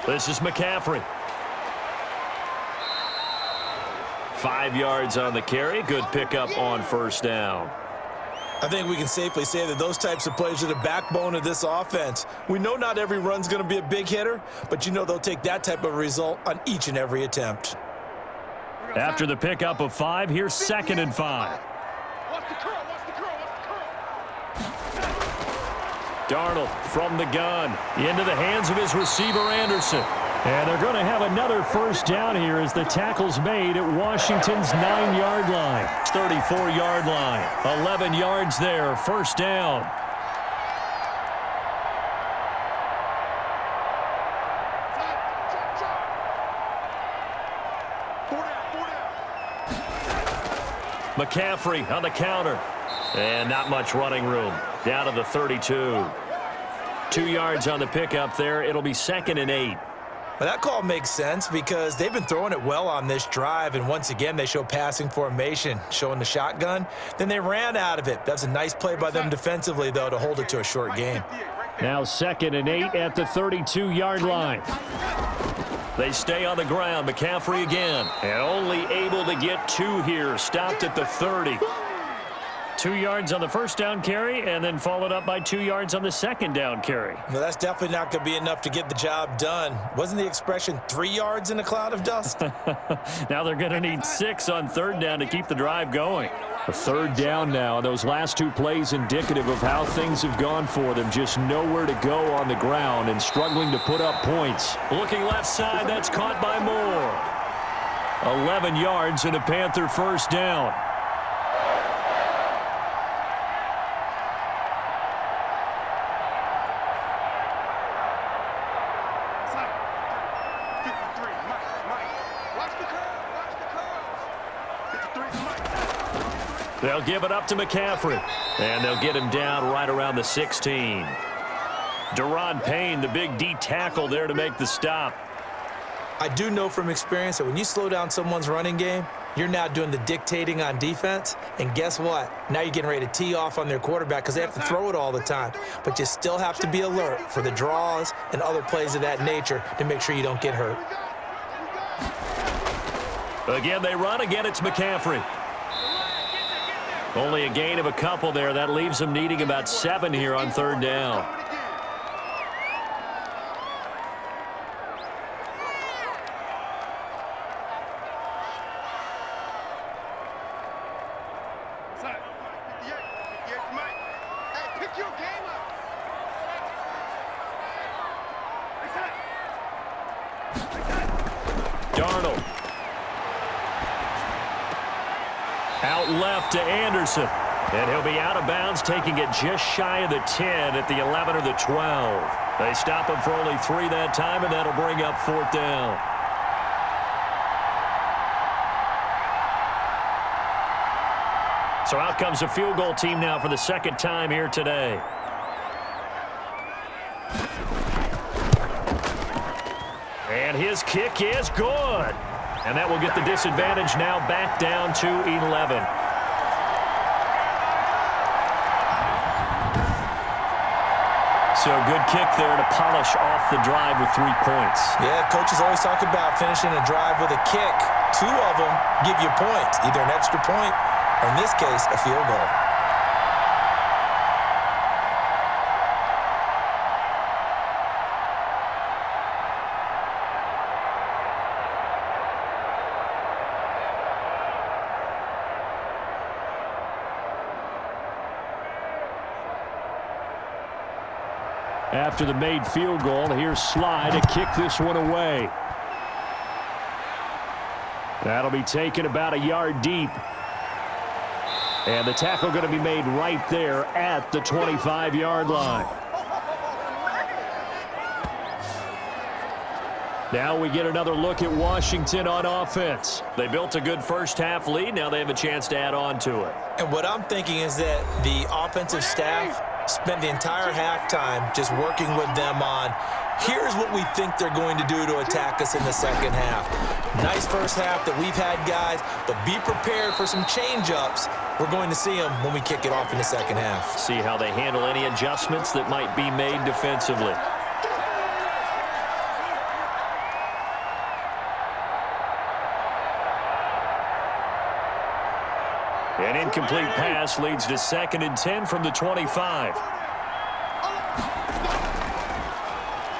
This is McCaffrey. 5 yards on the carry. Good pickup on first down. I think we can safely say that those types of plays are the backbone of this offense. We know not every run's going to be a big hitter, but you know they'll take that type of result on each and every attempt. After the pickup of 5, here's 2nd and 5. Darnold from the gun into the hands of his receiver Anderson. And they're going to have another first down here as the tackle's made at Washington's 9-yard line. 34-yard line. 11 yards there. First down. McCaffrey on the counter. And not much running room. Down to the 32. 2 yards on the pickup there. It'll be 2nd and 8. But that call makes sense because they've been throwing it well on this drive, and once again they show passing formation, showing the shotgun. Then they ran out of it. That's a nice play by them defensively, though, to hold it to a short gain. Now 2nd and 8 at the 32-yard line. They stay on the ground. McCaffrey again. And only able to get 2 here. Stopped at the 30. 2 yards on the first down carry, and then followed up by 2 yards on the second down carry. Well, that's definitely not going to be enough to get the job done. Wasn't the expression 3 yards in a cloud of dust? Now they're going to need 6 on third down to keep the drive going. A third down now. Those last 2 plays indicative of how things have gone for them. Just nowhere to go on the ground and struggling to put up points. Looking left side, that's caught by Moore. 11 yards and a Panther first down. They'll give it up to McCaffrey, and they'll get him down right around the 16. Deron Payne, the big D tackle there to make the stop. I do know from experience that when you slow down someone's running game, you're now doing the dictating on defense, and guess what? Now you're getting ready to tee off on their quarterback because they have to throw it all the time. But you still have to be alert for the draws and other plays of that nature to make sure you don't get hurt. Again, they run. Again, it's McCaffrey. Only a gain of a couple there. That leaves them needing about 7 here on third down. Darnold. Out left to Anderson. And he'll be out of bounds, taking it just shy of the 10 at the 11 or the 12. They stop him for only 3 that time, and that'll bring up fourth down. So out comes a field goal team now for the second time here today. And his kick is good. And that will get the disadvantage now back down to 11. So good kick there to polish off the drive with 3 points. Yeah, coaches always talk about finishing a drive with a kick. 2 of them give you points, either an extra point or, in this case, a field goal. After the made field goal, here's Sly to kick this one away. That'll be taken about a yard deep. And the tackle going to be made right there at the 25-yard line. Now we get another look at Washington on offense. They built a good first-half lead. Now they have a chance to add on to it. And what I'm thinking is that the offensive staff spent the entire halftime just working with them on, here's what we think they're going to do to attack us in the second half. Nice first half that we've had, guys, but be prepared for some change-ups. We're going to see them when we kick it off in the second half. See how they handle any adjustments that might be made defensively. An incomplete pass leads to 2nd and 10 from the 25.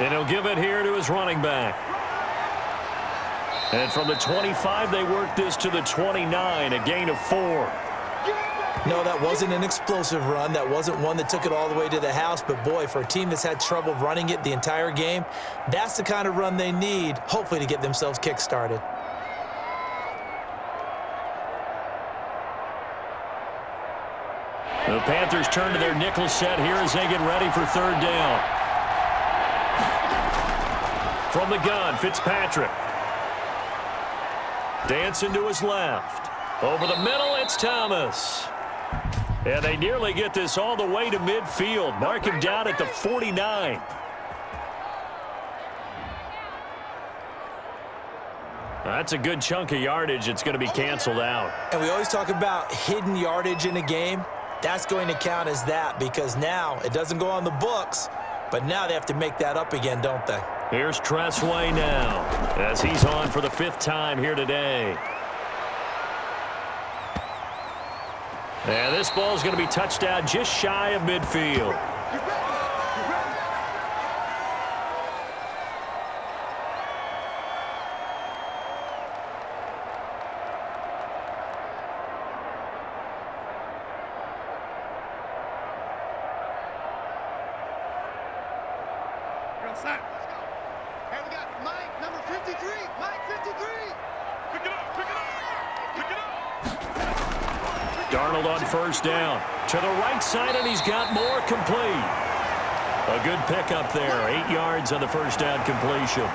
And he'll give it here to his running back. And from the 25, they work this to the 29, a gain of 4. No, that wasn't an explosive run. That wasn't one that took it all the way to the house. But, boy, for a team that's had trouble running it the entire game, that's the kind of run they need, hopefully, to get themselves kick-started. The Panthers turn to their nickel set here as they get ready for third down. From the gun, Fitzpatrick. Dancing to his left. Over the middle, it's Thomas. And they nearly get this all the way to midfield. Mark him down at the 49. That's a good chunk of yardage. It's going to be canceled out. And we always talk about hidden yardage in a game. That's going to count as that because now it doesn't go on the books, but now they have to make that up again, don't they? Here's Tressway now, as he's on for the 5th time here today. And this ball's going to be touched out just shy of midfield. Set. Hey, we got Mike, number 53. Mike, 53. Pick it up, pick it up, pick it up. Darnold on 1st down. To the right side, and he's got more complete. A good pickup there. 8 yards on the 1st down completion.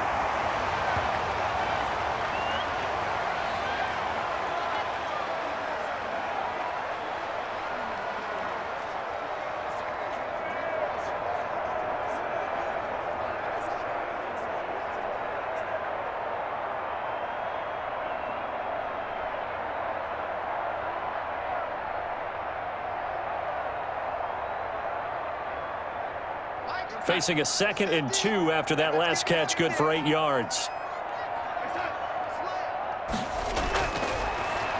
Facing a 2nd and 2 after that last catch, good for 8 yards.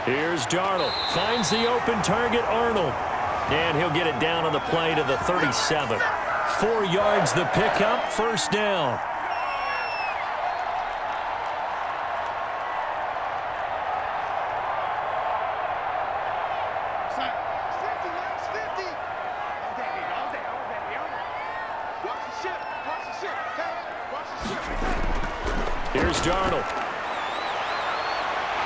Here's Darnold. Finds the open target, Arnold. And he'll get it down on the play to the 37. 4 yards the pickup, 1st down. Here's Darnold.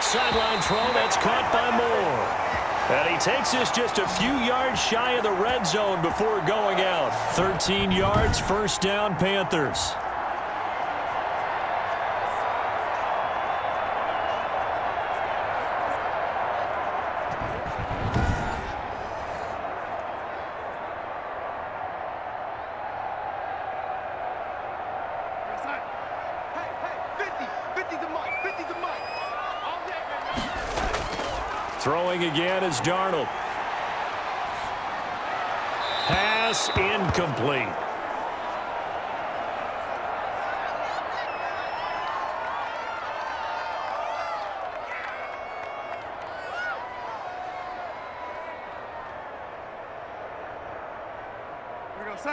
Sideline throw, that's caught by Moore. And he takes this just a few yards shy of the red zone before going out. 13 yards, 1st down, Panthers. Throwing again is Darnold. Pass incomplete.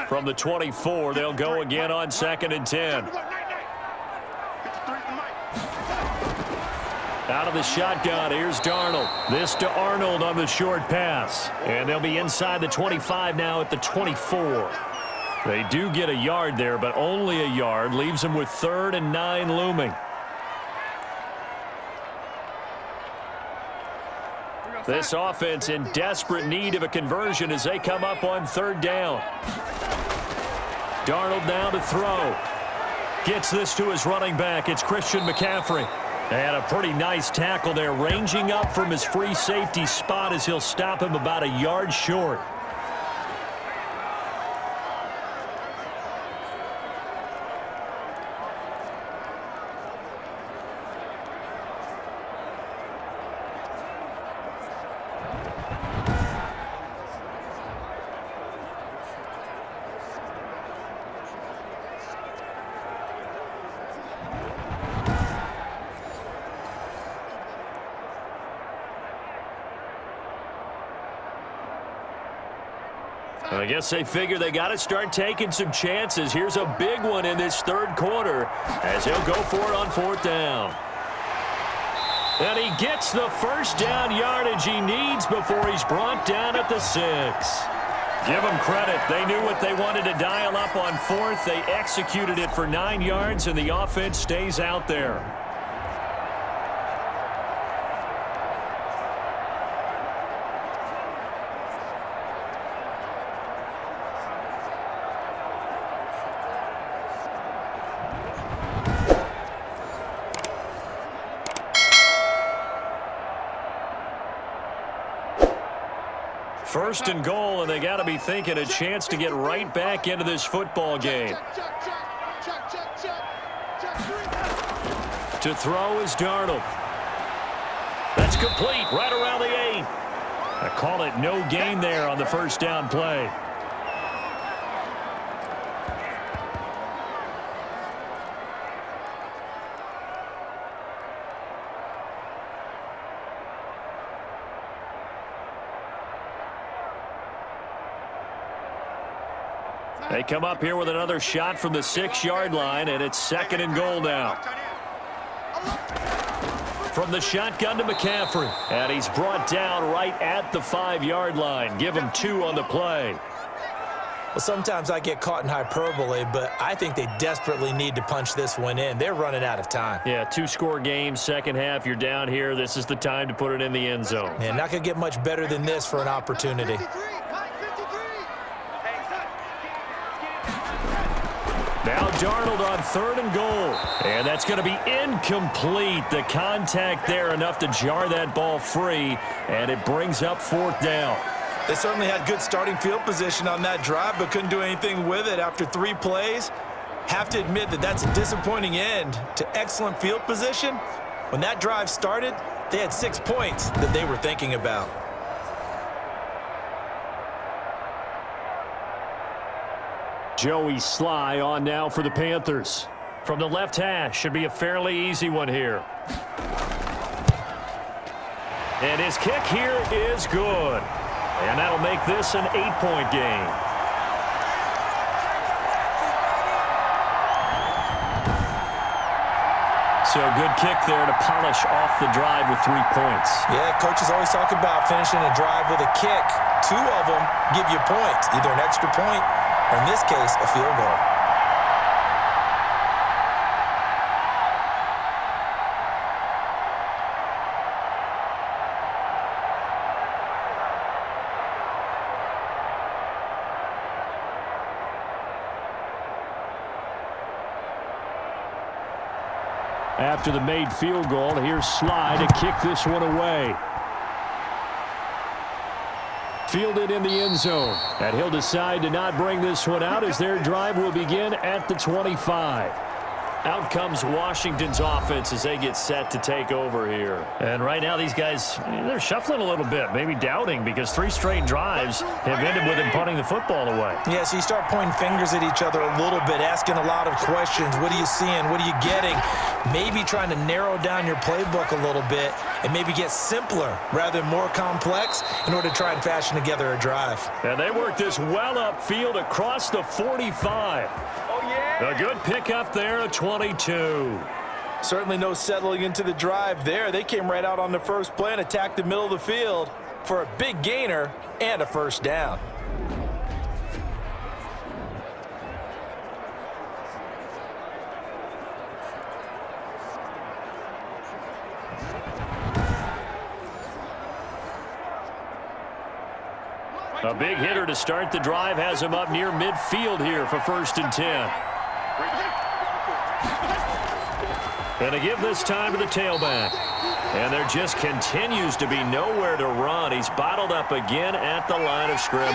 From the 24, they'll go again on 2nd and 10. Out of the shotgun, here's Darnold. This to Arnold on the short pass. And they'll be inside the 25 now at the 24. They do get a yard there, but only a yard. Leaves them with 3rd and 9 looming. This offense in desperate need of a conversion as they come up on 3rd down. Darnold now to throw. Gets this to his running back. It's Christian McCaffrey. And a pretty nice tackle there, ranging up from his free safety spot as he'll stop him about a yard short. I guess they figure they got to start taking some chances. Here's a big one in this 3rd quarter as he'll go for it on 4th down. And he gets the 1st down yardage he needs before he's brought down at the 6. Give them credit. They knew what they wanted to dial up on 4th. They executed it for 9 yards, and the offense stays out there. First and goal, and they got to be thinking a chance to get right back into this football game. To throw is Darnold. That's complete right around the 8. I call it no gain there on the 1st down play. They come up here with another shot from the 6-yard line, and it's 2nd and goal now. From the shotgun to McCaffrey, and he's brought down right at the 5-yard line. Give him 2 on the play. Well, sometimes I get caught in hyperbole, but I think they desperately need to punch this one in. They're running out of time. Yeah, 2-score game, second half, you're down here. This is the time to put it in the end zone. Man, not going to get much better than this for an opportunity. Now Darnold on 3rd and goal. And that's going to be incomplete. The contact there enough to jar that ball free, and it brings up 4th down. They certainly had good starting field position on that drive, but couldn't do anything with it after 3 plays. Have to admit that that's a disappointing end to excellent field position. When that drive started, they had 6 points that they were thinking about. Joey Sly on now for the Panthers. From the left hash, should be a fairly easy one here. And his kick here is good. And that'll make this an 8-point game. So good kick there to polish off the drive with 3 points. Yeah, coaches always talk about finishing a drive with a kick. 2 of them give you points, either an extra point or, in this case, a field goal. After the made field goal, here's Sly to kick this one away. Fielded in the end zone. And he'll decide to not bring this one out as their drive will begin at the 25. Out comes Washington's offense as they get set to take over here. And right now these guys, they're shuffling a little bit, maybe doubting, because 3 straight drives have ended with them punting the football away. Yeah, so you start pointing fingers at each other a little bit, asking a lot of questions. What are you seeing? What are you getting? Maybe trying to narrow down your playbook a little bit and maybe get simpler rather than more complex in order to try and fashion together a drive. And they work this well upfield across the 45. A good pickup there at 22. Certainly no settling into the drive there. They came right out on the first play and attacked the middle of the field for a big gainer and a first down. A big hitter to start the drive has him up near midfield here for 1st and 10. And to give this time to the tailback. And there just continues to be nowhere to run. He's bottled up again at the line of scrimmage.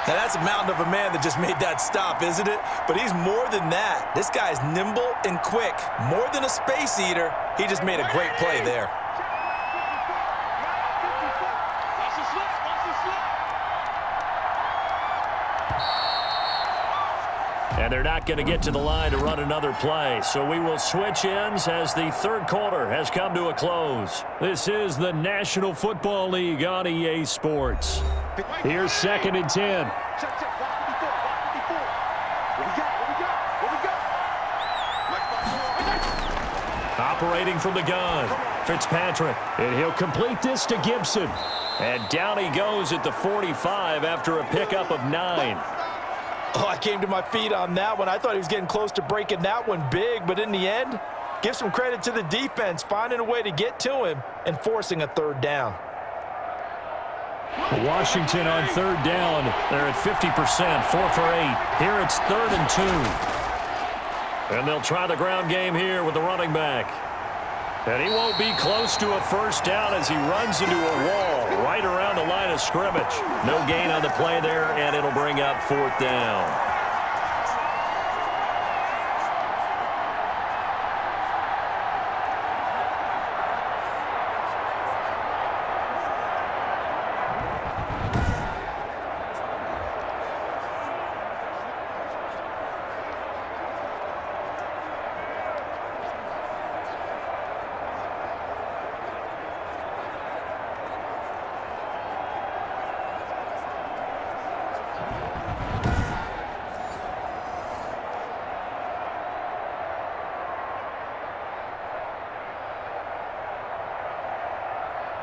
Now that's a mountain of a man that just made that stop, isn't it? But he's more than that. This guy's nimble and quick. More than a space eater. He just made a great play there. And they're not going to get to the line to run another play. So we will switch ends as the 3rd quarter has come to a close. This is the National Football League on EA Sports. Here's 2nd and 10. Operating from the gun, Fitzpatrick. And he'll complete this to Gibson. And down he goes at the 45 after a pickup of 9. Oh, I came to my feet on that one. I thought he was getting close to breaking that one big, but in the end, give some credit to the defense, finding a way to get to him and forcing a 3rd down. Washington on 3rd down. They're at 50%, 4 for 8. Here it's 3rd and 2. And they'll try the ground game here with the running back. And he won't be close to a first down as he runs into a wall right around the line of scrimmage. No gain on the play there, and it'll bring up 4th down.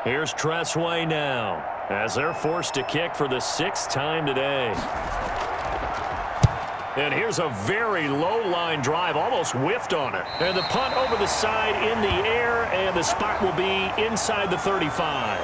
Here's Tressway now, as they're forced to kick for the 6th time today. And here's a very low-line drive, almost whiffed on it. And the punt over the side in the air, and the spot will be inside the 35.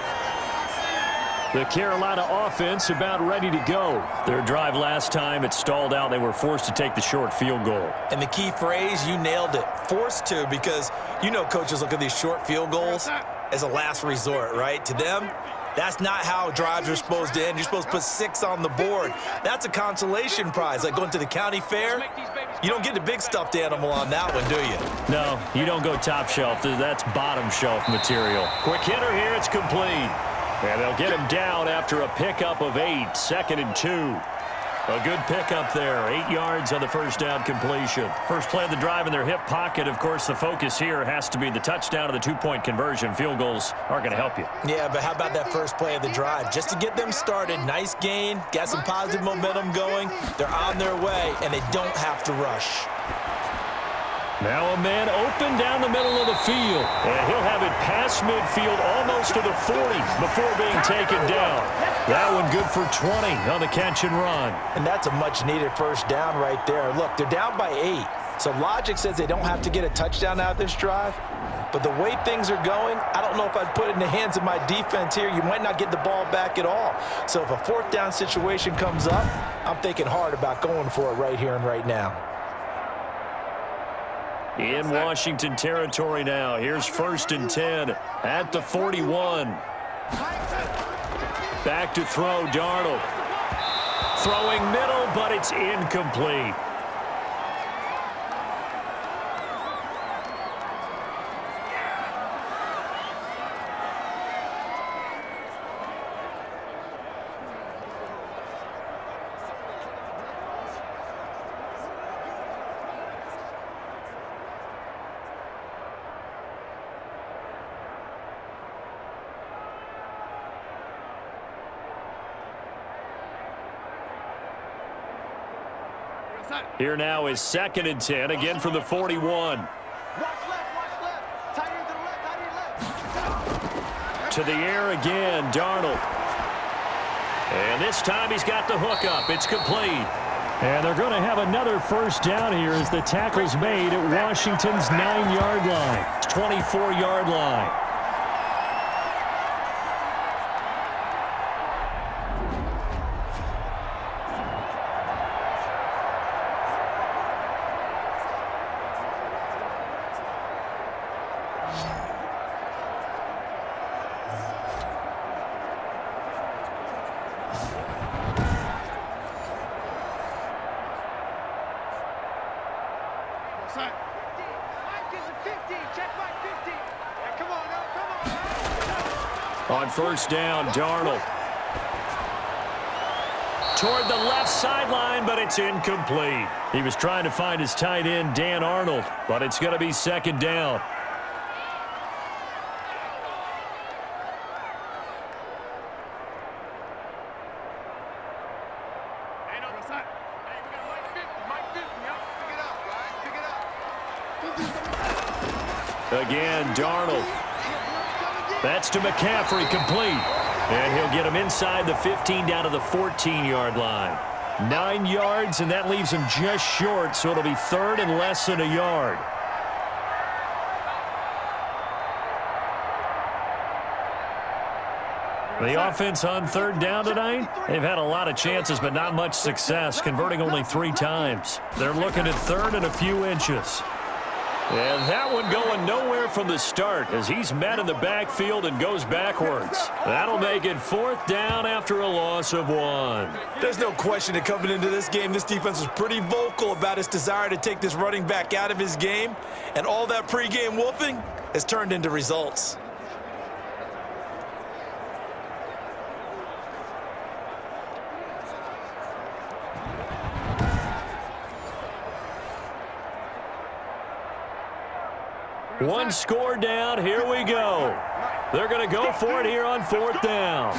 The Carolina offense about ready to go. Their drive last time, it stalled out. They were forced to take the short field goal. And the key phrase, you nailed it, forced to, because you know coaches look at these short field goals as a last resort, right? To them, that's not how drives are supposed to end. You're supposed to put 6 on the board. That's a consolation prize, like going to the county fair. You don't get the big stuffed animal on that one, do you? No, you don't go top shelf. That's bottom shelf material. Quick hitter here, it's complete. And they'll get him down after a pickup of 8, 2nd and 2. A good pickup there, 8 yards on the first down completion. First play of the drive in their hip pocket. Of course, the focus here has to be the touchdown and the 2-point conversion. Field goals aren't going to help you. Yeah, but how about that first play of the drive? Just to get them started, nice gain, got some positive momentum going. They're on their way, and they don't have to rush. Now a man open down the middle of the field, and he'll have it past midfield almost to the 40 before being taken down. That one good for 20 on the catch and run. And that's a much-needed first down right there. Look, they're down by 8, so logic says they don't have to get a touchdown out of this drive. But the way things are going, I don't know if I'd put it in the hands of my defense here. You might not get the ball back at all. So if a 4th down situation comes up, I'm thinking hard about going for it right here and right now. In Washington territory now. Here's 1st and 10 at the 41. Back to throw, Darnold. Throwing middle, but it's incomplete. Here now is 2nd and 10, again from the 41. To the air again, Darnold. And this time he's got the hookup. It's complete. And they're going to have another first down here as the tackle's made at Washington's 9-yard line. 24-yard line. On first down, Darnold. Toward the left sideline, but it's incomplete. He was trying to find his tight end, Dan Arnold, but it's going to be 2nd down. Again, Darnold. That's to McCaffrey, complete. And he'll get him inside the 15 down to the 14-yard line. 9 yards, and that leaves him just short, so it'll be 3rd and less than a yard. The offense on 3rd down tonight, they've had a lot of chances, but not much success, converting only 3 times. They're looking at 3rd and a few inches. And that one going nowhere from the start as he's met in the backfield and goes backwards. That'll make it 4th down after a loss of 1. There's no question that coming into this game, this defense was pretty vocal about its desire to take this running back out of his game. And all that pregame wolfing has turned into results. One score down. Here we go. They're going to go for it here on 4th down.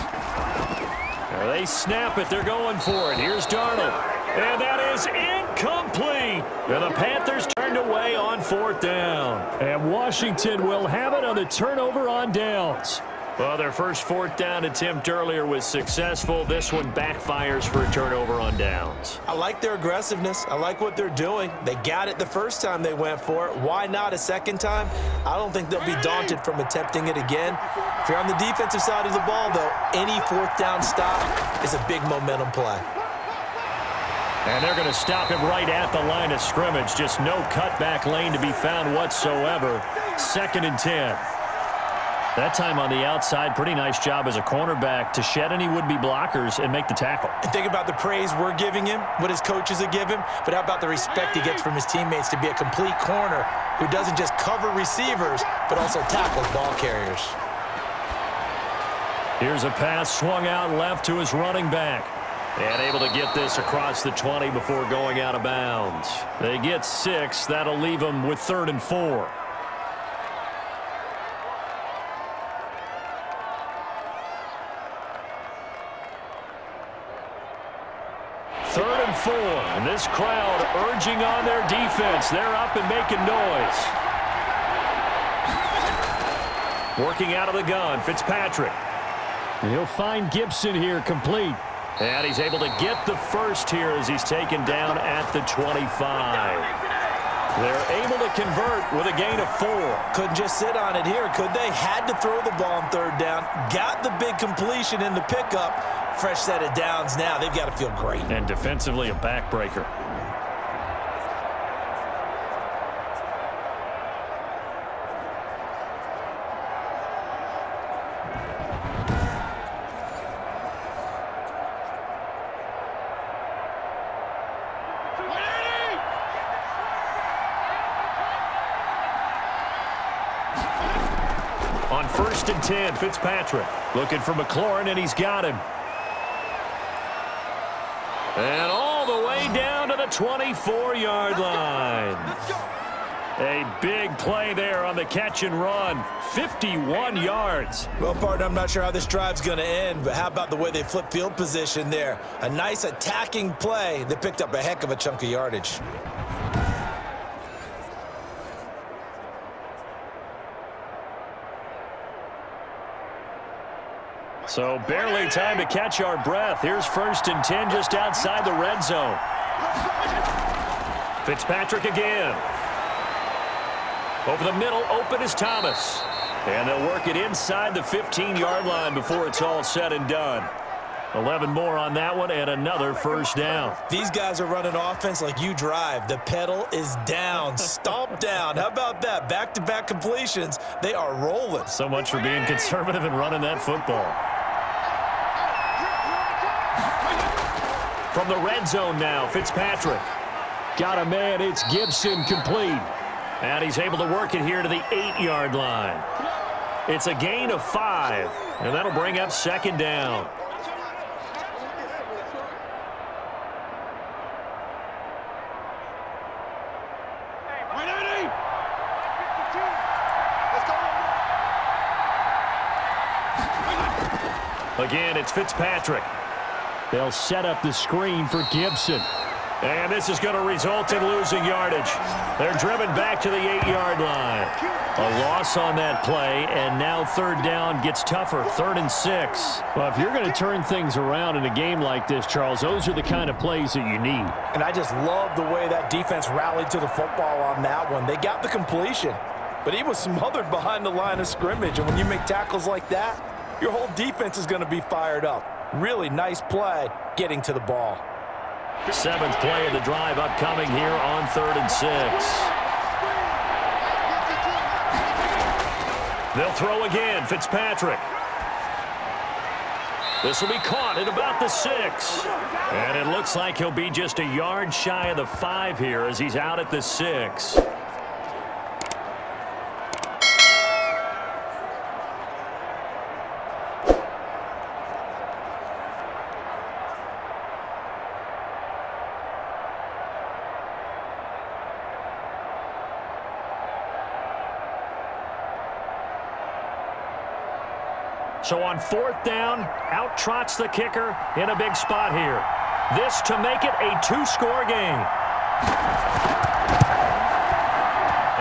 They snap it. They're going for it. Here's Darnold. And that is incomplete. And the Panthers turned away on 4th down. And Washington will have it on the turnover on downs. Well, their first fourth down attempt earlier was successful. This one backfires for a turnover on downs. I like their aggressiveness. I like what they're doing. They got it the first time they went for it. Why not a second time? I don't think they'll be daunted from attempting it again. If you're on the defensive side of the ball, though, any fourth down stop is a big momentum play. And they're going to stop him right at the line of scrimmage. Just no cutback lane to be found whatsoever. 2nd and 10. That time on the outside, pretty nice job as a cornerback to shed any would-be blockers and make the tackle. And think about the praise we're giving him, what his coaches have given him, but how about the respect he gets from his teammates to be a complete corner who doesn't just cover receivers, but also tackles ball carriers. Here's a pass swung out left to his running back. And able to get this across the 20 before going out of bounds. They get 6. That'll leave them with 3rd and 4. And this crowd urging on their defense. They're up and making noise. Working out of the gun, Fitzpatrick. He'll find Gibson here complete. And he's able to get the first here as he's taken down at the 25. They're able to convert with a gain of 4. Couldn't just sit on it here, could they? Had to throw the ball on 3rd down. Got the big completion in the pickup. Fresh set of downs now. They've got to feel great. And defensively, a backbreaker. On 1st and 10, Fitzpatrick looking for McLaurin, and he's got him. And all the way down to the 24-yard line. A big play there on the catch and run. 51 yards. Well, partner, I'm not sure how this drive's going to end, but how about the way they flip field position there? A nice attacking play that picked up a heck of a chunk of yardage. So barely time to catch our breath. Here's 1st and 10 just outside the red zone. Fitzpatrick again. Over the middle, open is Thomas. And they'll work it inside the 15-yard line before it's all said and done. 11 more on that one and another first down. These guys are running offense like you drive. The pedal is down, stomp down. How about that? Back-to-back completions. They are rolling. So much for being conservative and running that football. From the red zone now, Fitzpatrick. Got a man, it's Gibson complete. And he's able to work it here to the 8-yard line. It's a gain of 5, and that'll bring up 2nd down. Again, it's Fitzpatrick. They'll set up the screen for Gibson. And this is going to result in losing yardage. They're driven back to the 8-yard line. A loss on that play, and now 3rd down gets tougher. 3rd and 6. Well, if you're going to turn things around in a game like this, Charles, those are the kind of plays that you need. And I just love the way that defense rallied to the football on that one. They got the completion, but he was smothered behind the line of scrimmage. And when you make tackles like that, your whole defense is going to be fired up. Really nice play getting to the ball. 7th play of the drive upcoming here on 3rd and 6. They'll throw again, Fitzpatrick. This will be caught at about the 6. And it looks like he'll be just a yard shy of the 5 here as he's out at the 6. So on 4th down, out trots the kicker in a big spot here. This to make it a 2-score game.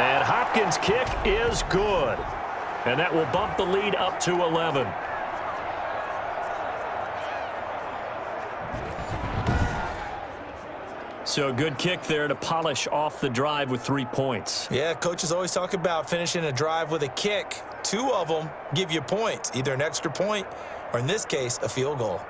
And Hopkins' kick is good. And that will bump the lead up to 11. So a good kick there to polish off the drive with 3 points. Yeah, coaches always talk about finishing a drive with a kick. 2 of them give you points, either an extra point or, in this case, a field goal.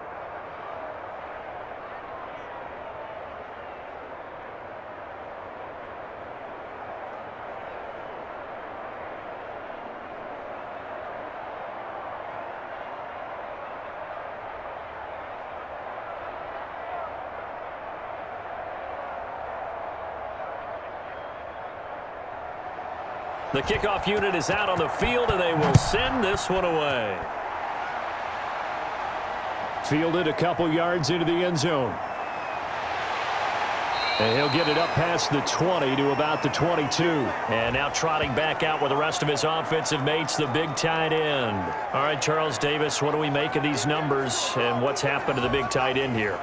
The kickoff unit is out on the field, and they will send this one away. Fielded a couple yards into the end zone. And he'll get it up past the 20 to about the 22. And now trotting back out with the rest of his offensive mates, the big tight end. All right, Charles Davis, what do we make of these numbers, and what's happened to the big tight end here?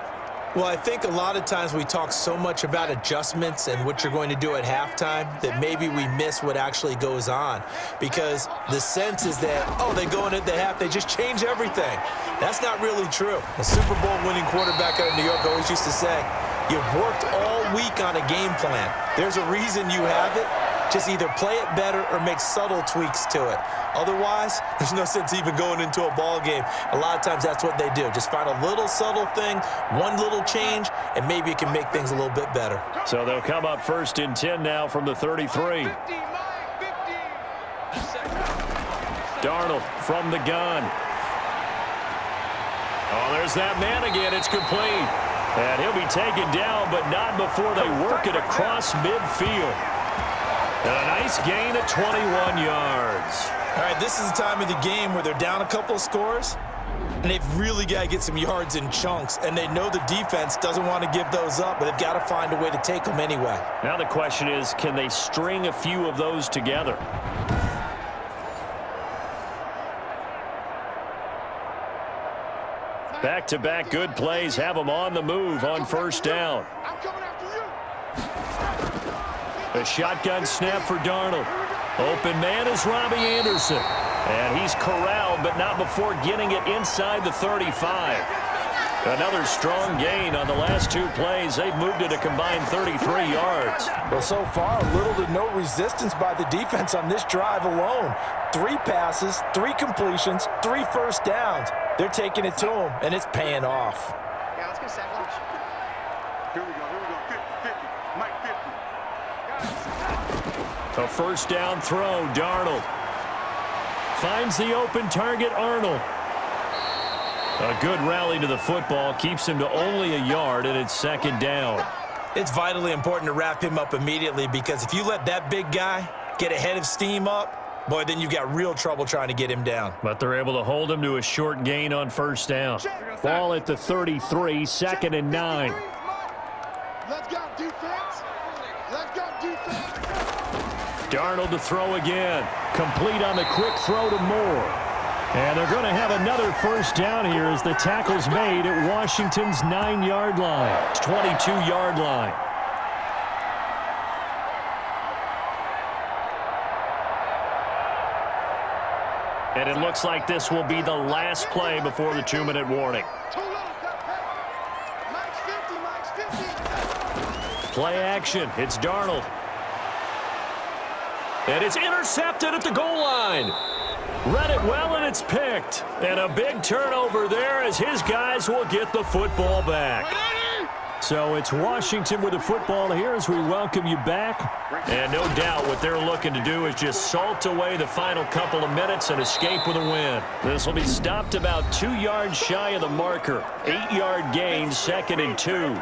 Well, I think a lot of times we talk so much about adjustments and what you're going to do at halftime that maybe we miss what actually goes on, because the sense is that, oh, they go in at the half, they just change everything. That's not really true. A Super Bowl winning quarterback out of New York always used to say, you've worked all week on a game plan. There's a reason you have it. Just either play it better or make subtle tweaks to it. Otherwise, there's no sense even going into a ball game. A lot of times that's what they do. Just find a little subtle thing, one little change, and maybe it can make things a little bit better. So they'll come up 1st and 10 now from the 33. Darnold from the gun. Oh, there's that man again. It's complete. And he'll be taken down, but not before they work it across midfield. And a nice gain of 21 yards. All right, this is the time of the game where they're down a couple of scores, and they've really got to get some yards in chunks, and they know the defense doesn't want to give those up, but they've got to find a way to take them anyway. Now the question is, can they string a few of those together? Back-to-back good plays have them on the move on 1st down. I'm coming after you. A shotgun snap for Darnold. Open man is Robbie Anderson. And he's corralled, but not before getting it inside the 35. Another strong gain on the last 2 plays. They've moved it a combined 33 yards. Well, so far, little to no resistance by the defense on this drive alone. 3 passes, 3 completions, 3 first downs. They're taking it to them, and it's paying off. Yeah, let's get sack lunch. Here we go. 50-50. Mike 50. A 1st down throw, Darnold. Finds the open target, Arnold. A good rally to the football keeps him to only a yard, and it's 2nd down. It's vitally important to wrap him up immediately, because if you let that big guy get ahead of steam up, boy, then you've got real trouble trying to get him down. But they're able to hold him to a short gain on 1st down. Ball at the 33, 2nd and 9. Let's go, defense. Let's go, defense. Darnold to throw again. Complete on the quick throw to Moore. And they're going to have another 1st down here as the tackle's made at Washington's 9-yard line. 22-yard line. And it looks like this will be the last play before the 2-minute warning. Play action. It's Darnold. And it's intercepted at the goal line. Read it well, and it's picked. And a big turnover there as his guys will get the football back. So it's Washington with the football here as we welcome you back. And no doubt what they're looking to do is just salt away the final couple of minutes and escape with a win. This will be stopped about 2 yards shy of the marker. 8-yard gain, 2nd and 2.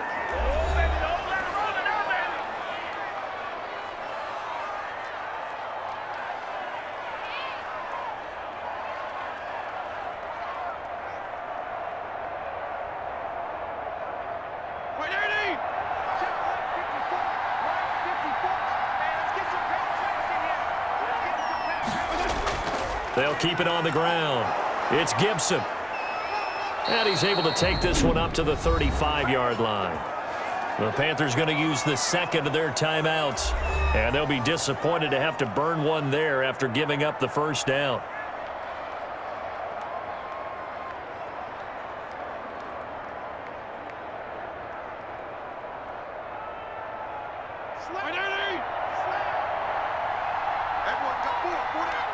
They'll keep it on the ground. It's Gibson. And he's able to take this one up to the 35-yard line. The Panthers going to use the 2nd of their timeouts. And they'll be disappointed to have to burn one there after giving up the 1st down. Everyone got four down.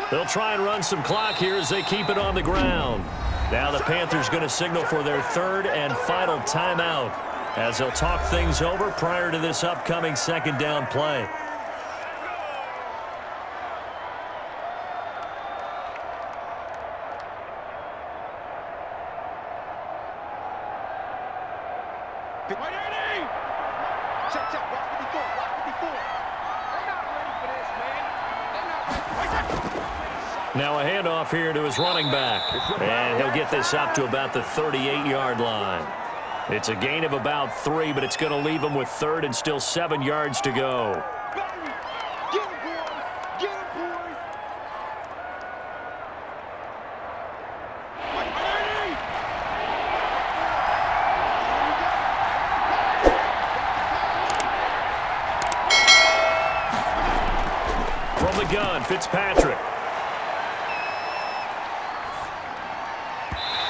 They'll try and run some clock here as they keep it on the ground. Now the Panthers going to signal for their third and final timeout as they'll talk things over prior to this upcoming second down play. Check, watch 54, watch 54. They're not ready for this, man. They're not ready. Now a handoff here to his running back, and he'll get this up to about the 38-yard line. It's a gain of about 3, but it's going to leave him with third and still 7 yards to go. Get him, boy. Get him, boy. From the gun, Fitzpatrick.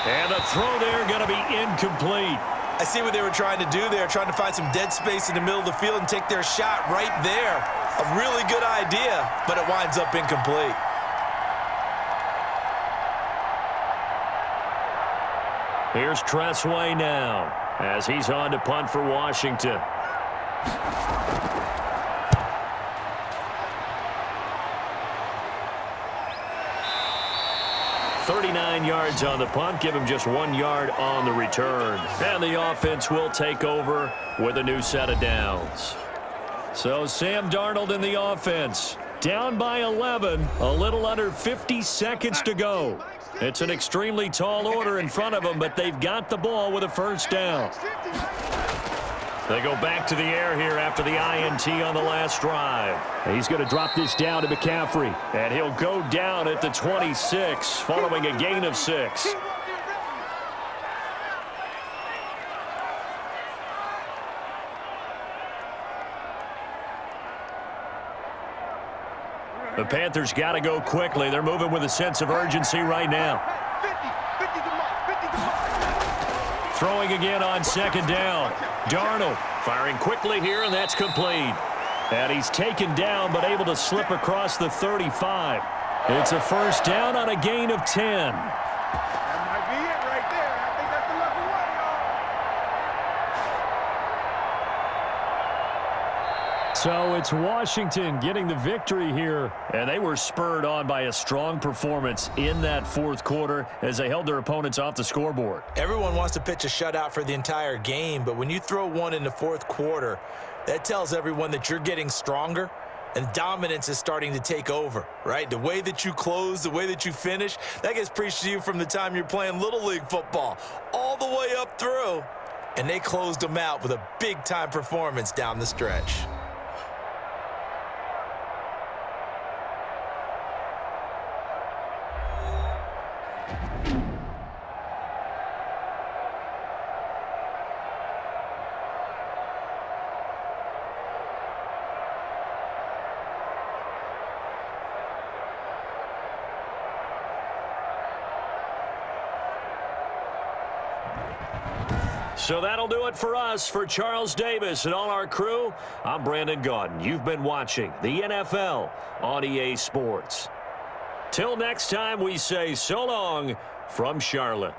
And the throw there going to be incomplete. I see what they were trying to do there, trying to find some dead space in the middle of the field and take their shot right there. A really good idea, but it winds up incomplete. Here's Tressway now as he's on to punt for Washington. 39 yards on the punt, give him just 1 yard on the return. And the offense will take over with a new set of downs. So Sam Darnold in the offense, down by 11, a little under 50 seconds to go. It's an extremely tall order in front of them, but they've got the ball with a first down. They go back to the air here after the INT on the last drive. He's going to drop this down to McCaffrey, and he'll go down at the 26 following a gain of 6. The Panthers got to go quickly. They're moving with a sense of urgency right now. 50 to mark. Throwing again on second down. Darnold firing quickly here, and that's complete. And he's taken down, but able to slip across the 35. It's a first down on a gain of 10. That might be it right there. I think that's the lucky one, y'all. So it's Washington getting the victory here, and they were spurred on by a strong performance in that fourth quarter as they held their opponents off the scoreboard. Everyone wants to pitch a shutout for the entire game, but when you throw one in the fourth quarter, that tells everyone that you're getting stronger and dominance is starting to take over, right? The way that you close, the way that you finish, that gets preached to you from the time you're playing Little League football all the way up through, and they closed them out with a big-time performance down the stretch. So that'll do it for us. For Charles Davis and all our crew, I'm Brandon Gaudin. You've been watching the NFL on EA Sports. Till next time, we say so long from Charlotte.